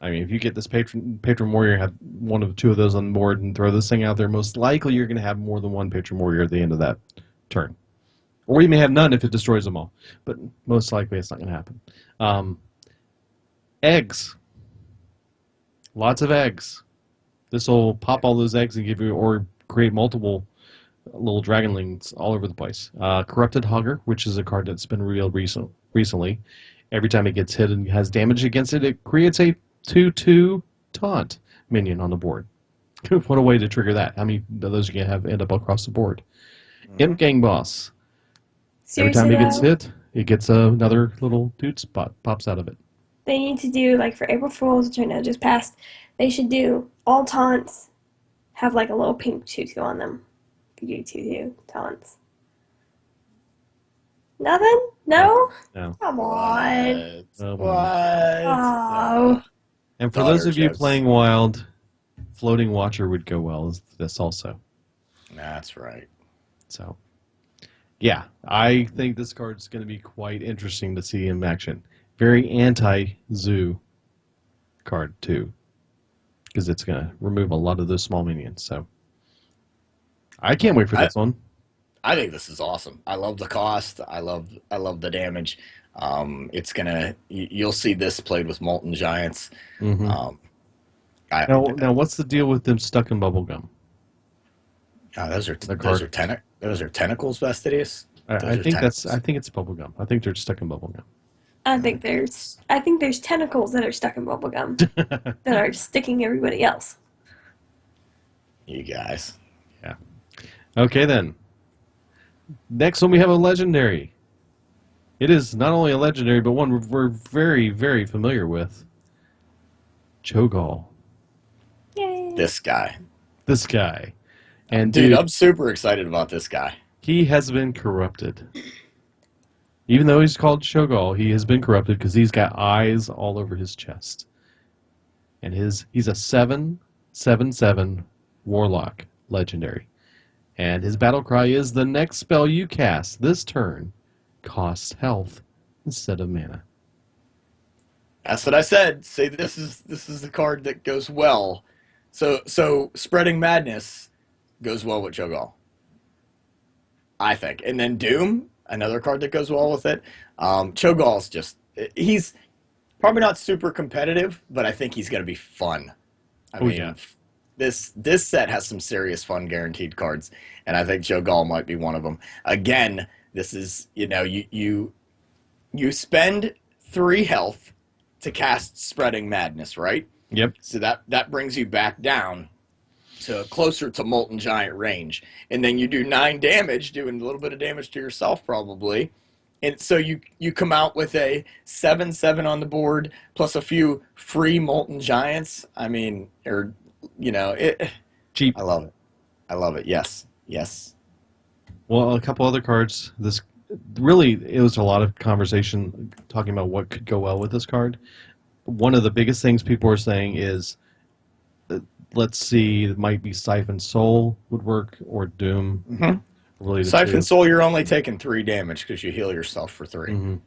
I mean, if you get this Patron Warrior, have one of two of those on the board and throw this thing out there, most likely you're going to have more than one Patron Warrior at the end of that turn. Or you may have none if it destroys them all. But most likely it's not going to happen. Eggs. Lots of eggs. This will pop all those eggs and give you, or create multiple little dragonlings all over the place. Corrupted Hogger, which is a card that's been revealed recently. Every time it gets hit and has damage against it, it creates a 2/2 taunt minion on the board. What a way to trigger that. How many of those you can have end up across the board? Imp Gang Boss. Every Seriously, time it gets though, hit, it gets another little dude spot pops out of it. they need to do, like, for April Fools, which I know just passed, they should do all taunts have, like, a little pink tutu on them. If you do tutu taunts. Nothing? No? No. Come on. Oh, What? Oh. And for Daughter those of you jokes. playing Wild, Floating Watcher would go well as this also. That's right. So, yeah, I think this card's going to be quite interesting to see in action. Very anti-zoo card, too, because it's going to remove a lot of those small minions. So, I can't wait for this one. I think this is awesome. I love the cost. I love the damage. It's gonna. You'll see this played with Molten Giants. Mhm. I, Now, what's the deal with them stuck in bubblegum? those are The card. those are tentacles, Vestidius. I Those are think tentacles. I think it's bubblegum. I think they're stuck in bubblegum. I think there's tentacles that are stuck in bubblegum that are sticking everybody else. You guys. Okay, then. Next one, we have a legendary. It is not only a legendary, but one we're very, very familiar with. Cho'Gall. Yay. This guy. This guy. And Dude, I'm super excited about this guy. he has been corrupted. Even though he's called Cho'Gall, he has been corrupted because he's got eyes all over his chest. And he's a 7/7/7 Warlock legendary. And his battle cry is, the next spell you cast this turn costs health instead of mana. That's what I said. See, this is the card that goes well. So Spreading Madness goes well with Cho'Gall, I think. And then Doom, another card that goes well with it. Cho'Gall's he's probably not super competitive, but I think he's going to be fun. I mean, yeah. this set has some serious fun guaranteed cards, and I think Cho'Gall might be one of them. Again, this is, you spend 3 health to cast Spreading Madness, right? Yep. So that brings you back down to closer to Molten Giant range. And then you do 9 damage, doing a little bit of damage to yourself probably. And so you come out with a 7/7 on the board, plus a few free Molten Giants. I mean, Cheap. I love it. I love it. Yes. Yes. Well, a couple other cards. This really, it was a lot of conversation talking about what could go well with this card. One of the biggest things people are saying is, let's see, it might be Siphon Soul would work, or Doom. Mm-hmm. Really, the Siphon two. Soul, you're only taking 3 damage because you heal yourself for 3. Mhm.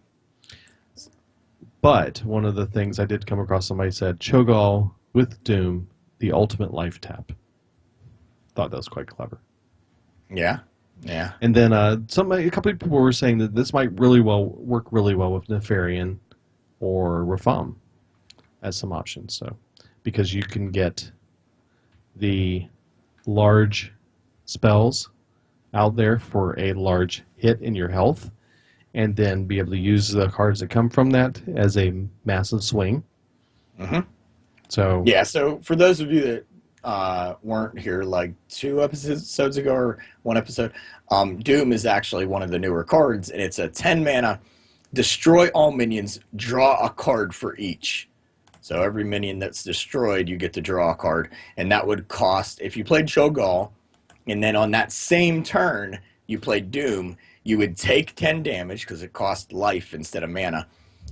But one of the things I did come across, somebody said Cho'Gall with Doom, the ultimate life tap. Thought that was quite clever. Yeah. Yeah. And then a couple of people were saying that this might work really well with Nefarian or Rafam as some options. So, because you can get the large spells out there for a large hit in your health, and then be able to use the cards that come from that as a massive swing. Mm-hmm. So Yeah, so for those of you that weren't here like 2 episodes ago or 1 episode, Doom is actually one of the newer cards, and it's a 10 mana, destroy all minions, draw a card for each. So every minion that's destroyed, you get to draw a card, and that would cost, if you played Cho'Gall, and then on that same turn you played Doom, you would take 10 damage because it cost life instead of mana,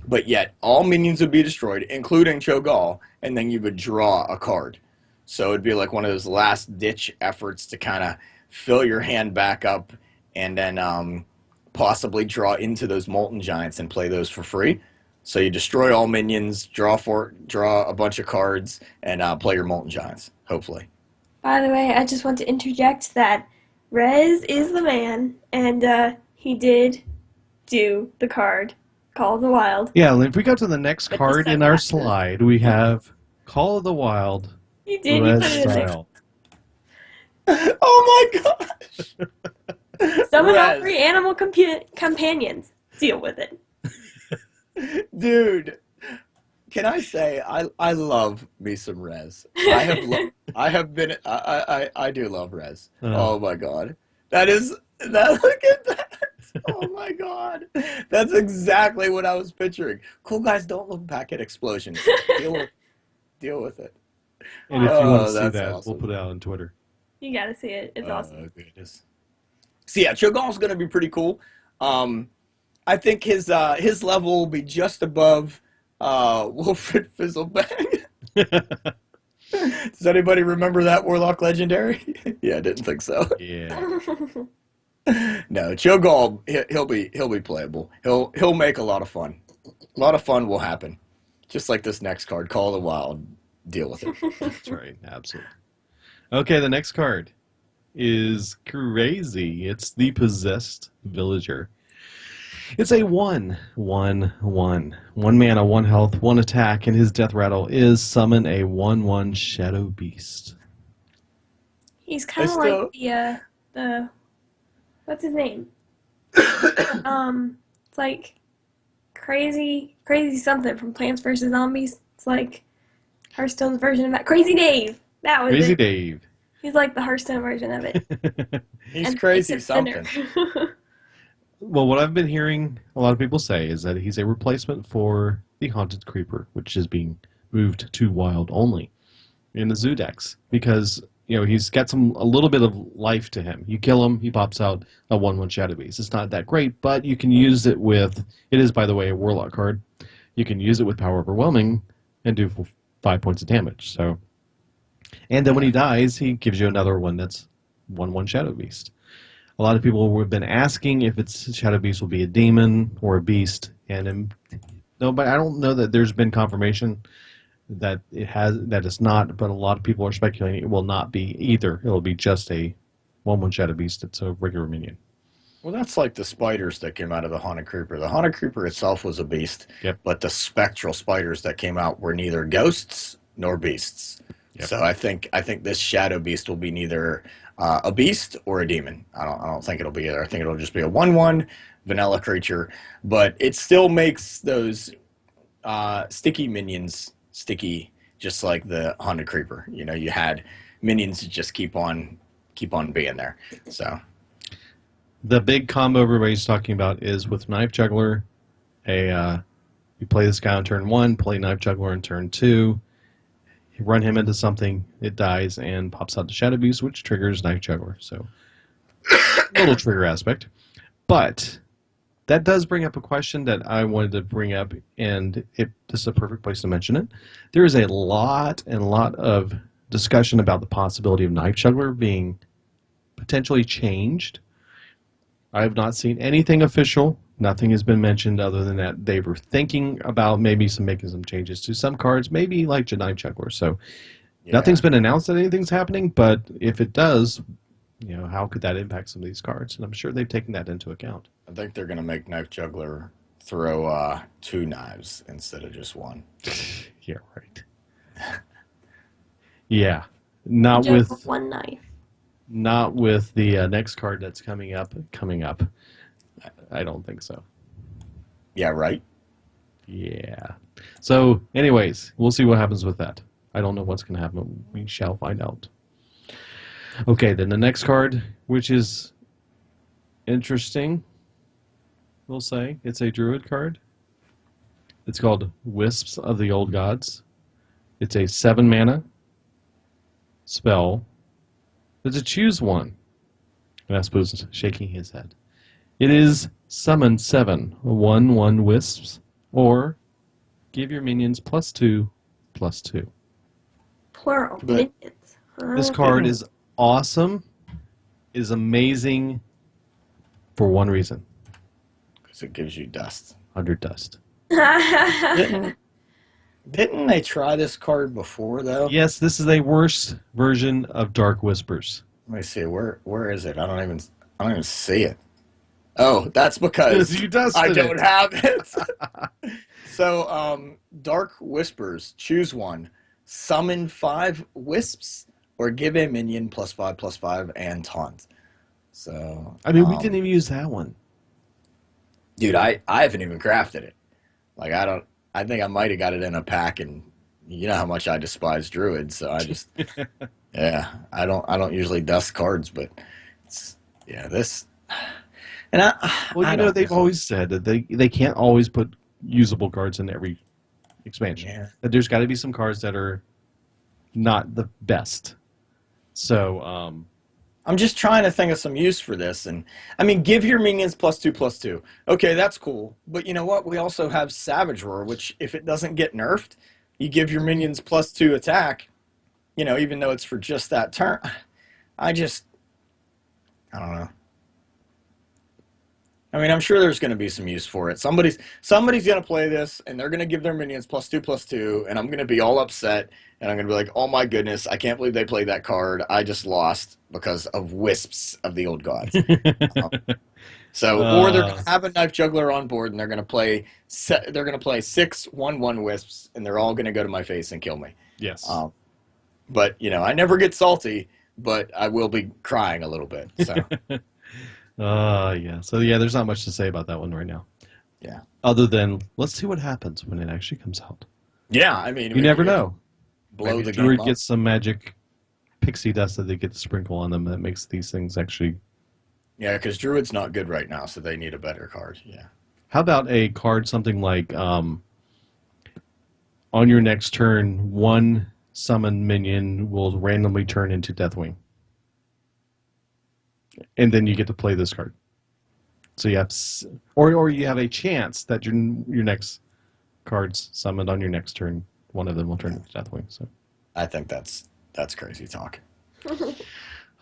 but yet all minions would be destroyed, including Cho'Gall, and then you would draw a card. So it'd be like one of those last ditch efforts to kind of fill your hand back up, and then possibly draw into those Molten Giants and play those for free. So you destroy all minions, draw a bunch of cards, and play your Molten Giants, hopefully. By the way, I just want to interject that Rez is the man, and he did do the card Call of the Wild. yeah, and if we go to the next But card just in our sunglasses. slide, we have Call of the Wild You did, you Res put it in there. style. Oh my gosh! Summon all Rez. 3 animal companions. Deal with it. Dude, can I say I love me some Rez. I do love Rez. Oh my god. Look at that. Oh my god. That's exactly what I was picturing. Cool guys don't look back at explosions. Deal with it. And if you want Oh, to see that's that, awesome. we'll put it out on Twitter. You gotta see it. It's awesome. Oh goodness. So yeah, Cho'Gall's gonna be pretty cool. I think his level will be just above Wilfred Fizzlebang. Does anybody remember that Warlock Legendary? Yeah, I didn't think so. Yeah. No, Cho'Gall, he'll be playable. He'll make a lot of fun. A lot of fun will happen. Just like this next card, Call of the Wild. Deal with it. That's right. Absolutely. Okay, the next card is crazy. It's the Possessed Villager. It's a 1/1/1. 1 mana, 1 health, 1 attack, and his death rattle is summon a 1/1 Shadow Beast. He's kind of still- like the what's his name? It's like crazy something from Plants vs Zombies. It's like Hearthstone's version of that. Crazy Dave. That was Crazy it. Dave. He's like the Hearthstone version of it. He's And crazy it's a thinner. something. Well, what I've been hearing a lot of people say is that he's a replacement for the Haunted Creeper, which is being moved to wild only in the Zoo decks because he's got a little bit of life to him. You kill him, he pops out a 1/1 Shadow Beast. It's not that great, but you can use it with. It is, by the way, a Warlock card. You can use it with Power Overwhelming and do 5 points of damage. So, and then when he dies, he gives you another one that's 1/1 Shadow Beast. A lot of people have been asking if its Shadow Beast will be a demon or a beast, and no, but I don't know that there's been confirmation that it's not. But a lot of people are speculating it will not be either. It'll be just a 1/1 Shadow Beast. It's a regular minion. Well, that's like the spiders that came out of the Haunted Creeper. The Haunted Creeper itself was a beast, Yep. but the spectral spiders that came out were neither ghosts nor beasts. Yep. So I think this Shadow Beast will be neither a beast or a demon. I don't think it'll be either. I think it'll just be a 1/1 vanilla creature, but it still makes those sticky minions sticky, just like the Haunted Creeper. You had minions that just keep on being there. So The big combo everybody's talking about is with Knife Juggler. You play this guy on turn 1, play Knife Juggler on turn 2. You run him into something, it dies, and pops out the Shadow Beast, which triggers Knife Juggler. So, little trigger aspect. But that does bring up a question that I wanted to bring up, and this is a perfect place to mention it. There is a lot of discussion about the possibility of Knife Juggler being potentially changed. I have not seen anything official. Nothing has been mentioned other than that they were thinking about maybe making some changes to some cards, maybe like Knife Juggler. So yeah. nothing's been announced that anything's happening, but if it does, how could that impact some of these cards? And I'm sure they've taken that into account. I think they're going to make Knife Juggler throw 2 knives instead of just 1. Yeah, right. Yeah, not Juggle with. one knife. Not with the next card that's coming up. Coming up. I don't think so. Yeah, right. Yeah. So, anyways, we'll see what happens with that. I don't know what's going to happen. We shall find out. Okay, then the next card, which is interesting, we'll say. It's a druid card. It's called Wisps of the Old Gods. It's a 7-mana spell. It's a choose one. And I suppose shaking his head. It is summon 7 1/1 wisps, or give your minions +2/+2. Plural. But- Minions. This Okay. card is awesome, is amazing for one reason. Because it gives you dust. 100 dust. Didn't they try this card before though? Yes, this is a worse version of Dark Whispers. Let me see. Where is it? I don't even see it. Oh, that's because You dusted I don't it. have it. So, Dark Whispers. Choose one. Summon 5 wisps, or give a minion +5/+5 and taunt. So, I mean, we didn't even use that one. dude, I haven't even crafted it. Like I think I might have got it in a pack, and you know how much I despise druids, so I just yeah, I don't usually dust cards, but it's this and Well, I you know, don't they've know. always said that they can't always put usable cards in every expansion. Yeah. That there's got to be some cards that are not the best. So, I'm just trying to think of some use for this, and I mean, give your minions +2/+2. Okay, that's cool, but you know what? We also have Savage Roar, which if it doesn't get nerfed, you give your minions +2 attack. You know, even though it's for just that turn. I don't know. I mean, I'm sure there's going to be some use for it. Somebody's going to play this, and they're going to give their minions +2/+2, and I'm going to be all upset, and I'm going to be like, "Oh my goodness, I can't believe they played that card. I just lost because of wisps of the old gods." Or they're going to have a knife juggler on board, and they're going to play 6 1/1 wisps, and they're all going to go to my face and kill me. yes. But you know, I never get salty, but I will be crying a little bit. So. Yeah. So, yeah, there's not much to say about that one right now. Yeah. Other than, let's see what happens when it actually comes out. Yeah, I mean, You never know. Blow Maybe the Druid game up. gets some magic pixie dust that they get to sprinkle on them that makes these things actually... Yeah, because Druid's not good right now, so they need a better card. Yeah. How about a card, something like, on your next turn, one summon minion will randomly turn into Deathwing. And then you get to play this card. So you have, or you have a chance that your next cards summoned on your next turn, one of them will turn into Deathwing. So I think that's crazy talk.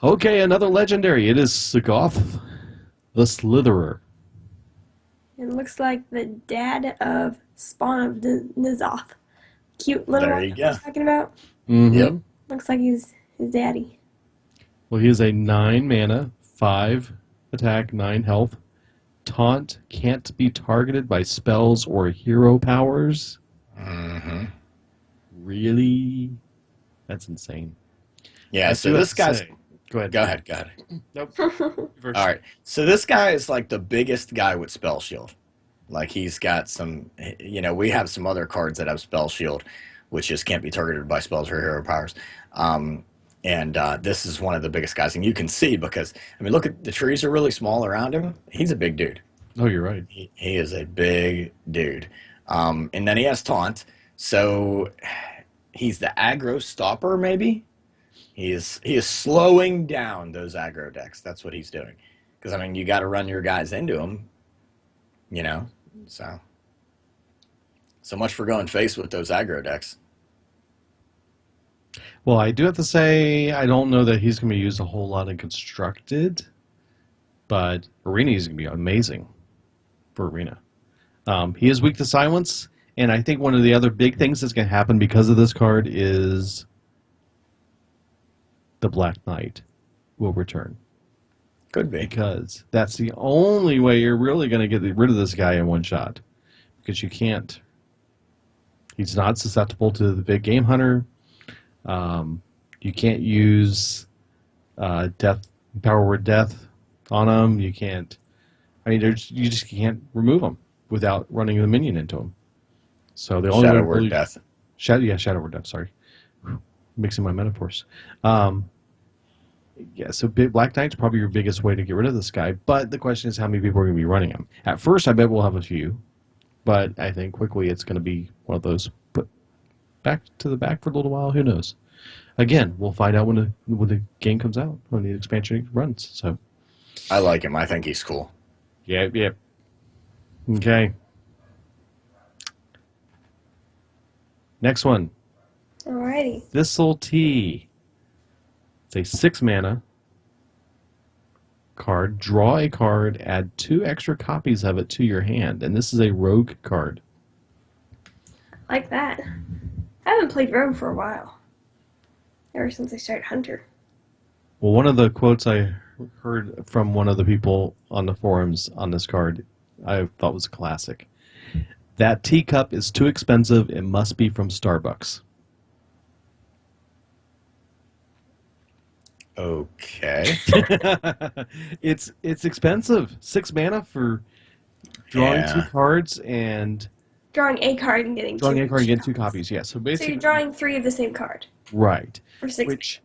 okay, another legendary. It is Sagoth, the Slitherer. It looks like the dad of Spawn of Nizoth. Cute little There one you I go. was talking about. Mm-hmm. Yep. Looks like he's his daddy. Well, he is a 9-mana, 5 attack, 9 health. Taunt can't be targeted by spells or hero powers. Mm-hmm. Really? That's insane. Yeah. I So do have this to guy's. say- Go ahead. Go ahead. Go ahead. Nope. All right. So this guy is like the biggest guy with Spell Shield. Like he's got some. You know, we have some other cards that have Spell Shield, which just can't be targeted by spells or hero powers. And this is one of the biggest guys, and you can see because I mean, look at the trees are really small around him. He's a big dude. Oh, you're right. He is a big dude. And then he has taunt, so he's the aggro stopper. Maybe he is slowing down those aggro decks. That's what he's doing. Because I mean, you got to run your guys into him. You know, so much for going face with those aggro decks. Well, I do have to say, I don't know that he's going to be used a whole lot in Constructed, but Arena is going to be amazing for Arena. He is weak to Silence, and I think one of the other big things that's going to happen because of this card is the Black Knight will return. Could be. Because that's the only way you're really going to get rid of this guy in one shot. Because you can't. He's not susceptible to the big game hunter. You can't use death, power word death on them. You can't. I mean, you just can't remove them without running the minion into them. So the only way Shadow to Word really Death. Shadow word death. Sorry, mixing my metaphors. Um, yeah, so Black Knight's probably your biggest way to get rid of this guy. But the question is, how many people are going to be running him? At first, I bet we'll have a few, but I think quickly it's going to be one of those put back to the back for a little while. Who knows? Again, we'll find out when the game comes out, when the expansion runs. So, I like him. I think he's cool. yeah. Okay. Next one, Alrighty. Thistle Tea. It's a 6 mana card. Draw a card, add 2 extra copies of it to your hand, and this is a rogue card. Like that. I haven't played Rogue for a while. Ever since I started Hunter. Well, one of the quotes I heard from one of the people on the forums on this card I thought was a classic. That teacup is too expensive. It must be from Starbucks. Okay. It's expensive. 6 mana for drawing 2 Yeah. cards and Drawing a card and getting drawing two. a card and getting 2 copies. Yeah, so So basically, you're drawing 3 of the same card right, for 6. which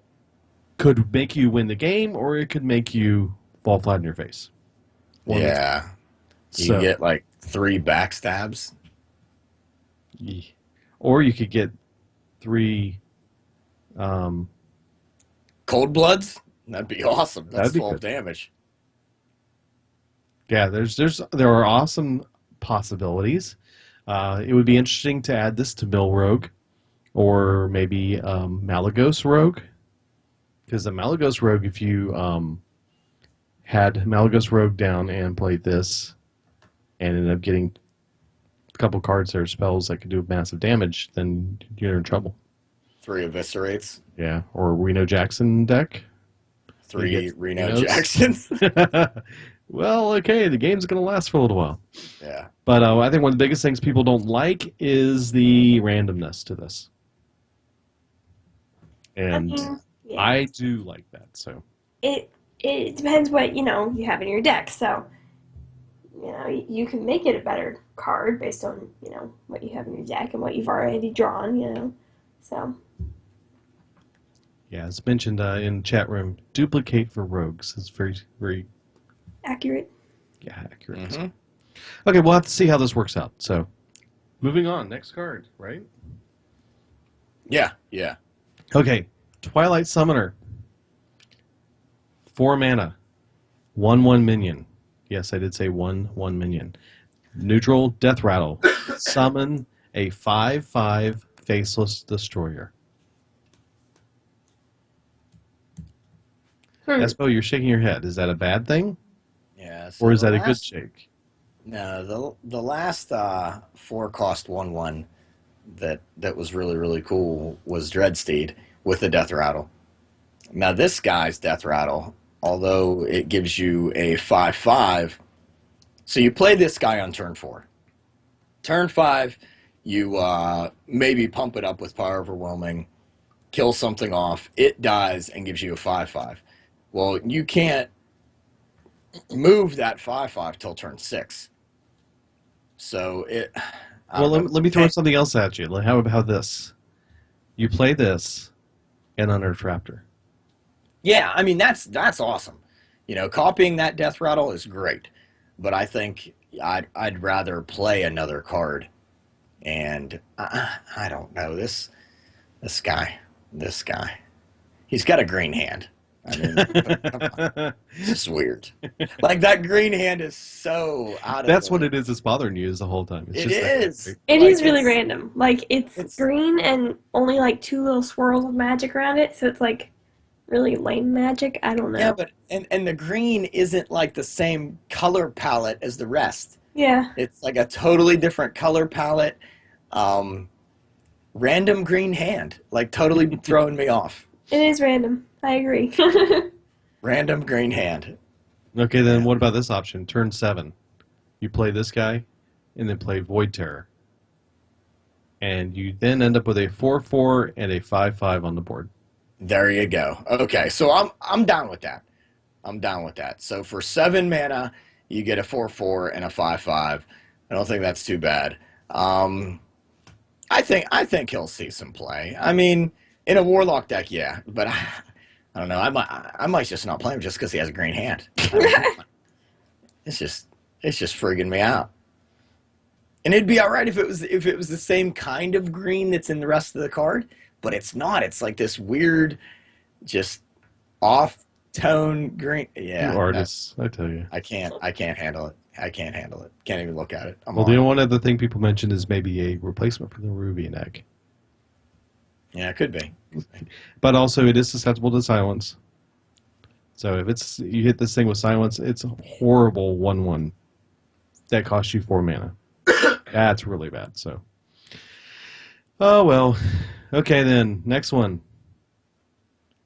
could make you win the game, or it could make you fall flat on your face. Yeah. You So, get like 3 backstabs. or you could get 3. Um, Cold Bloods? That'd be awesome. That's That'd be 12 good. damage. yeah, there are awesome possibilities. It would be interesting to add this to Mill Rogue, or maybe Malagos Rogue, because the Malagos Rogue, if you had Malagos Rogue down and played this, and ended up getting a couple cards that are spells that could do massive damage, then you're in trouble. 3 Eviscerates. Yeah, or Reno Jackson deck. 3 gets Reno Renos. Jacksons. Well, okay, the game's going to last for a little while. Yeah. But I think one of the biggest things people don't like is the randomness to this. And Yeah. I do like that. So it depends what you have in your deck. So you can make it a better card based on what you have in your deck and what you've already drawn. So yeah, as mentioned in chat room, duplicate for rogues is very, very accurate. accurate. Mhm. Okay, we'll have to see how this works out. So moving on, next card, right? Yeah. Yeah. Okay, Twilight Summoner. 4 mana. 1/1 minion. Yes, I did say 1/1 minion. Neutral, Death Rattle. Summon a 5/5 Faceless Destroyer. Espo, you're shaking your head. Is that a bad thing? Yeah. So Or is the that a good last- shake? No, the last 4-cost 1/1 that was really, really cool was Dreadsteed with the Death Rattle. Now this guy's Death Rattle, although it gives you a 5/5, so you play this guy on turn 4. Turn 5, you maybe pump it up with Power Overwhelming, kill something off, it dies and gives you a 5/5. Well, you can't move that 5/5 till turn 6. So Well, let me throw something else at you. Like, how about this? You play this and Unearthed Raptor. Yeah, I mean that's awesome. Copying that Death Rattle is great, but I think I'd rather play another card. And I don't know this guy, he's got a green hand. I mean, come on. It's just weird. Like that green hand is so out of. That's what it is that's bothering you is the whole time. It's It just that is. way. It Like, is really it's- random. Like it's it's- green and only like 2 little swirls of magic around it, so it's like really lame magic. I don't know. Yeah, but and the green isn't like the same color palette as the rest. Yeah. It's like a totally different color palette. Random green hand, like totally throwing me off. It is random. I agree. Random green hand. Okay, then what about this option? Turn 7. You play this guy, and then play Void Terror. And you then end up with a 4/4 and a 5/5 on the board. There you go. Okay, so I'm down with that. I'm down with that. So for 7 mana, you get a 4/4 and a 5/5. I don't think that's too bad. Um, I think he'll see some play. I mean, in a Warlock deck, yeah, but I don't know. I might just not play him just because he has a green hand. I mean, it's just it's just frigging me out. And it'd be all right if it was the same kind of green that's in the rest of the card, but it's not. It's like this weird, just off tone green. You Yeah, no, artists, I tell you. I can't handle it. I can't handle it. Can't even look at it. I'm Well, the on. one other thing people mentioned is maybe a replacement for the Rubian egg. Yeah, it could be. But also, it is susceptible to silence. So if it's you hit this thing with silence, it's a horrible 1/1 that costs you 4 mana. That's really bad. So, oh well. Okay then. Next one.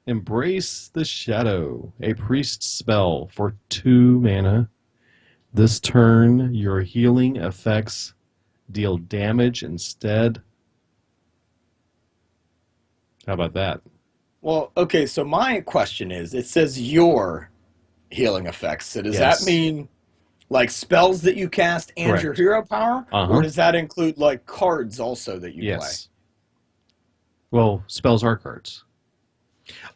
Embrace the Shadow, a priest spell for 2 mana. This turn, your healing effects deal damage instead. How about that? Well, okay. So my question is, it says your healing effects. So does that Yes. mean like spells that you cast and your Correct. hero power, Uh-huh. or does that include like cards also that you play? Yes. Well, spells are cards.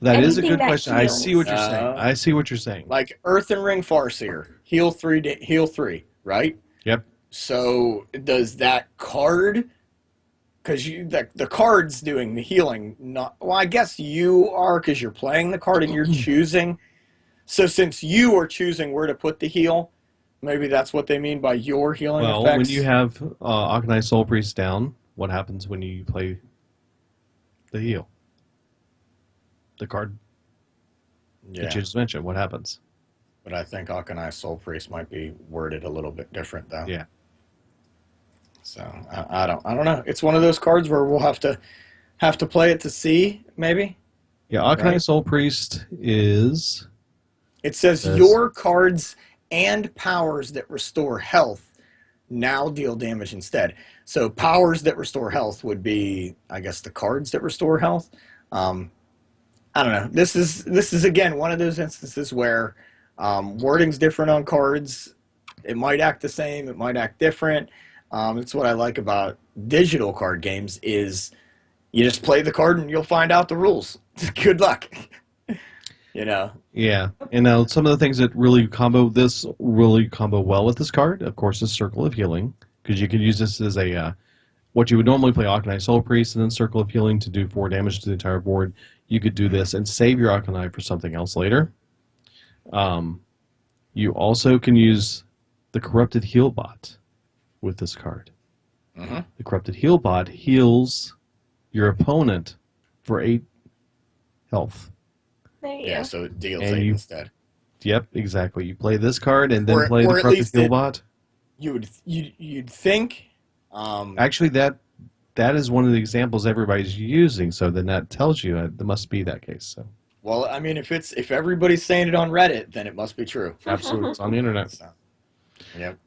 That is a Anything good that question. I see what you're saying. Uh, I see what you're saying. like Earthen Ring Farseer, heal 3, right? Yep. So does that card? Because the card's doing the healing. Not well. I guess you are because you're playing the card and you're choosing. So since you are choosing where to put the heal, maybe that's what they mean by your healing Well, when you effects. have Akonai Soul Priest down, what happens when you play the heal? The card that Yeah, you just mentioned, what happens? but I think Akonai Soul Priest might be worded a little bit different though. Yeah. So I don't know. It's one of those cards where we'll have to play it to see maybe. Yeah, Akonai Right. Soul Priest is It says Says- your cards and powers that restore health now deal damage instead. So powers that restore health would be, I guess, the cards that restore health. Um, I don't know. This is again one of those instances where wording's different on cards. It might act the same. It might act different. It's what I like about digital card games is you just play the card and you'll find out the rules. Good luck. You know. Yeah, and now some of the things that really combo well with this card, of course, is Circle of Healing, because you could use this as a what you would normally play Akonai Soul Priest and then Circle of Healing to do 4 damage to the entire board. You could do this and save your Akonai for something else later. You also can use the Corrupted Heal Bot with this card. Mm-hmm. The Corrupted Heal Bot heals your opponent for 8 health. There you Yeah, go. so it deals And 8 you- instead. Yep, exactly. You play this card and then Or- play or the at Corrupted least Heal it- Bot. You'd think. Actually, that is one of the examples everybody's using. So then that tells you that there must be that case. So Well, I mean, if everybody's saying it on Reddit, then it must be true. absolutely, it's on the internet. So, yep.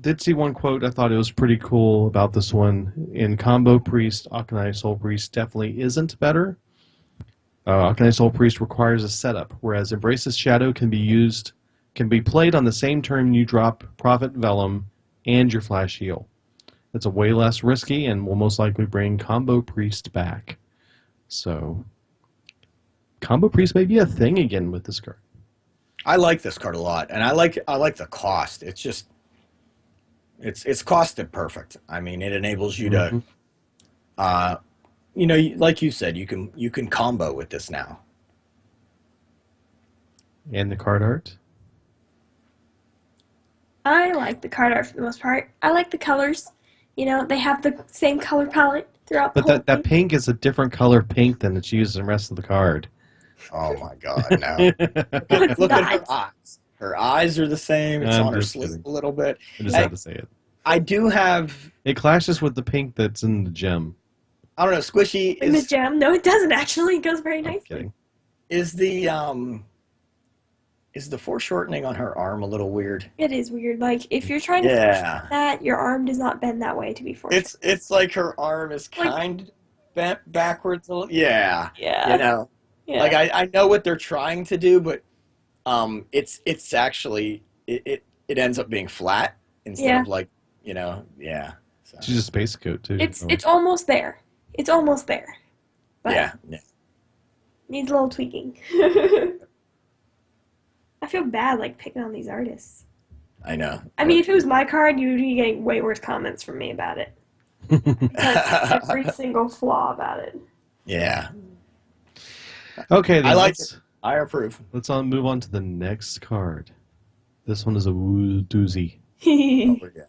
Did see one quote. I thought it was pretty cool about this one. In combo priest, Akonai Soul Priest definitely isn't better. Akonai Soul Priest requires a setup, whereas Embrace's Shadow can be played on the same turn you drop Prophet Vellum and your Flash Heal. It's a way less risky and will most likely bring Combo Priest back. So, Combo Priest may be a thing again with this card. I like this card a lot, and I like the cost. It's just it's costed perfect. I mean, it enables you to, like you said, you can combo with this now. And the card art. I like the card art for the most part. I like the colors. You know, they have the same color palette throughout the But whole that thing. pink is a different color pink than it's used in the rest of the card. Oh my God, no! It's Look at not. her eyes. Her eyes are the same. It's I'm on her just sleeve kidding. a little bit. I just had to say it. I do have. It clashes with the pink that's in the gem. I don't know. Squishy In the is gem. No, it doesn't actually. It goes very I'm nicely. kidding. is the foreshortening on her arm a little weird? It is weird. Like, if you're trying to Yeah. that, your arm does not bend that way to be fortunate. It's like her arm is Like- kind bent backwards. Yeah, you Yeah. know, like Yeah. I know what they're trying to do, but it's actually it ends up being flat instead Yeah. of like yeah. So She's a space coat too. It's almost there. It's almost there. But yeah, yeah, needs a little tweaking. I feel bad like picking on these artists. I know. I mean, if it was my card, you'd be getting way worse comments from me about it. Like every single flaw about it. Yeah, Okay, I then like it. I approve. let's move on to the next card. This one is a doozy. Oh I yeah.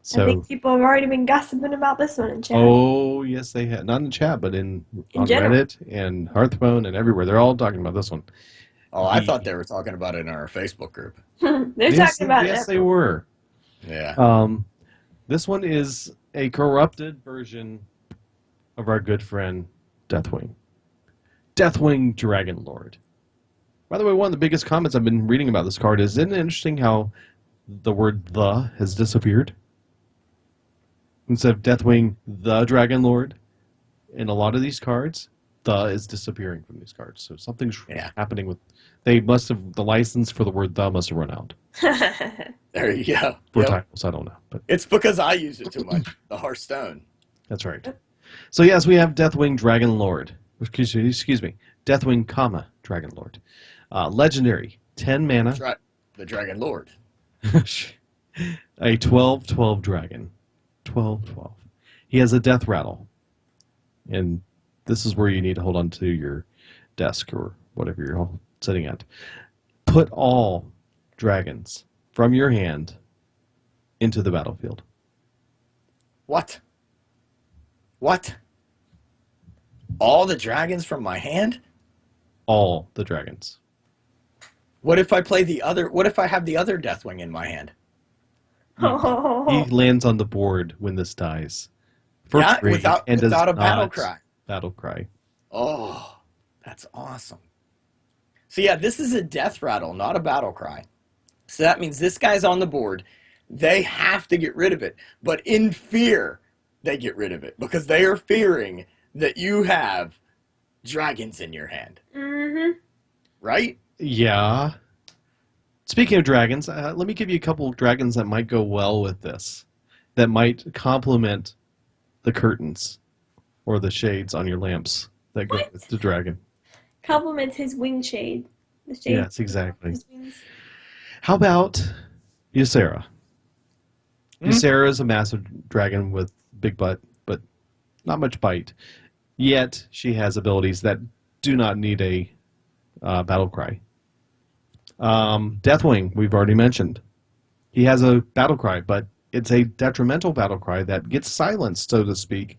So, think people have already been gossiping about this one in chat. oh yes, they have not in chat, but on general. Reddit and Hearthstone and everywhere. They're all talking about this one. Oh, I thought they were talking about it in our Facebook group. They're Yes, talking about yes, it. they were. Yeah. This one is a corrupted version of our good friend Deathwing. Deathwing Dragon Lord. By the way, one of the biggest comments I've been reading about this card is, isn't it interesting how the word "the" has disappeared? Instead of Deathwing the Dragon Lord, in a lot of these cards, "the" is disappearing from these cards. So something's Yeah. happening with. The license for the word "the" must have run out There you go. for Yep. titles. I don't know, but It's because I use it too much. The Hearthstone. that's right. So yes, we have Deathwing Dragon Lord. Excuse me, Deathwing, Dragon Lord. Legendary, 10 mana, The Dragon Lord. a 12/12 dragon. 12/12. He has a death rattle. And this is where you need to hold on to your desk or whatever you're all sitting at. Put all dragons from your hand into the battlefield. What? What? All the dragons from my hand? All the dragons. What if I play the other? What if I have the other Deathwing in my hand? He lands on the board when this dies. For Yeah, free without and does a battle not cry. battle cry. Oh, that's awesome. So yeah, this is a death rattle, not a battle cry. So that means this guy's on the board. They have to get rid of it, but in fear, they get rid of it because they are fearing that you have dragons in your hand, Mm-hmm. right? Yeah. Speaking of dragons, let me give you a couple of dragons that might go well with this, that might complement the curtains or the shades on your lamps that go What? with the dragon. Compliments his wing shade. The shade. Yes, exactly. His wings. How about Ysera? Hmm? Ysera is a massive dragon with big butt, but not much bite. Yet she has abilities that do not need a battle cry. Deathwing, we've already mentioned. He has a battle cry, but it's a detrimental battle cry that gets silenced, so to speak,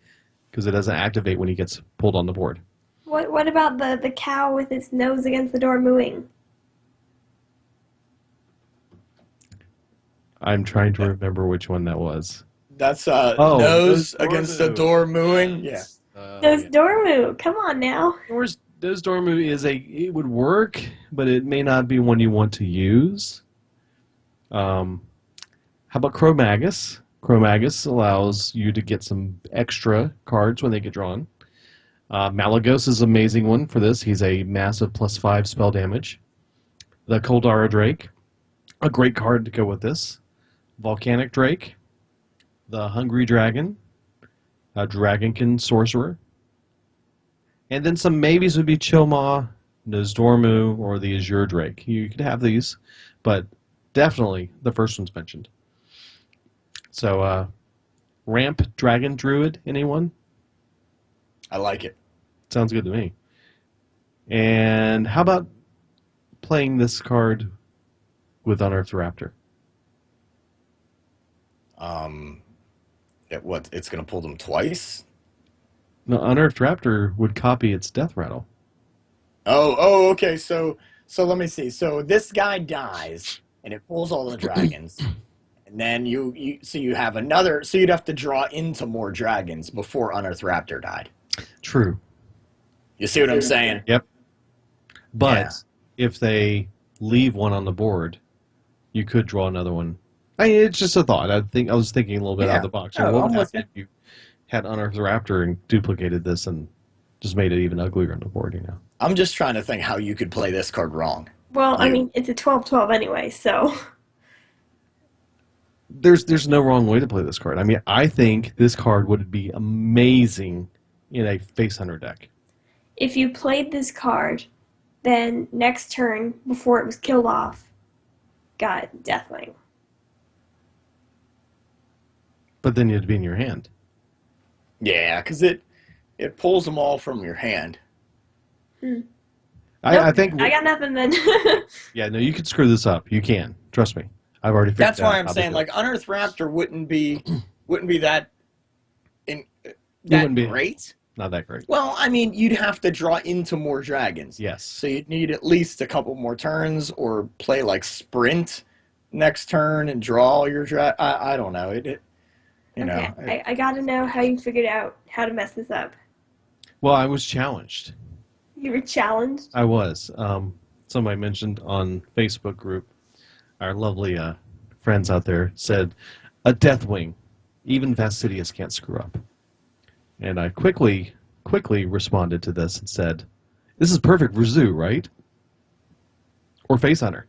because it doesn't activate when he gets pulled on the board. What about the cow with its nose against the door mooing? I'm trying to remember which one that was. That's Those nose door against the moo. door mooing. Yeah. Those Yeah. door moo. Come on now. Those Dormu it would work, but it may not be one you want to use. How about Chromagus? Chromagus allows you to get some extra cards when they get drawn. Malagos is an amazing one for this. He's a massive +5 spell damage. The Koldara Drake, a great card to go with this. Volcanic Drake, the Hungry Dragon, a Dragonkin Sorcerer. And then some maybes would be Chilmaw, Nozdormu, or the Azure Drake. You could have these, but definitely the first one's mentioned. So, Ramp Dragon Druid, anyone? I like it. Sounds good to me. And how about playing this card with Unearthed Raptor? It's gonna pull them twice. No, Unearthed Raptor would copy its Death Rattle. Oh, okay. So let me see. So this guy dies, and it pulls all the dragons, and then you have another. So you'd have to draw into more dragons before Unearthed Raptor died. True. You see what I'm saying? Yep. But Yeah. if they leave one on the board, you could draw another one. I mean, it's just a thought. I was thinking a little bit out Yeah. of the box. No, What I'm would with happen if you had Unearthed Raptor and duplicated this and just made it even uglier on the board, you know. I'm just trying to think how you could play this card wrong. Well, I You. mean, it's a 12-12 anyway, so There's no wrong way to play this card. I mean, I think this card would be amazing in a Face Hunter deck. if you played this card, then next turn, before it was killed off, got Deathwing. But then you'd be in your hand. Yeah, because it pulls them all from your hand. I think. I got nothing then. Yeah, no, you could screw this up. You can. Trust me. I've already figured That's out why I'm how to saying do it. like Unearthed Raptor wouldn't be that wouldn't be- great. Not that great. Well, I mean, you'd have to draw into more dragons. Yes. So you'd need at least a couple more turns, or play like sprint next turn and draw all your I don't know. You know. Okay, I got to know how you figured out how to mess this up. Well, I was challenged. You were challenged. I was. Somebody mentioned on Facebook group, our lovely friends out there said, a Deathwing, even Fastidious can't screw up. And I quickly responded to this and said, this is perfect for Zoo, right? Or Face Hunter.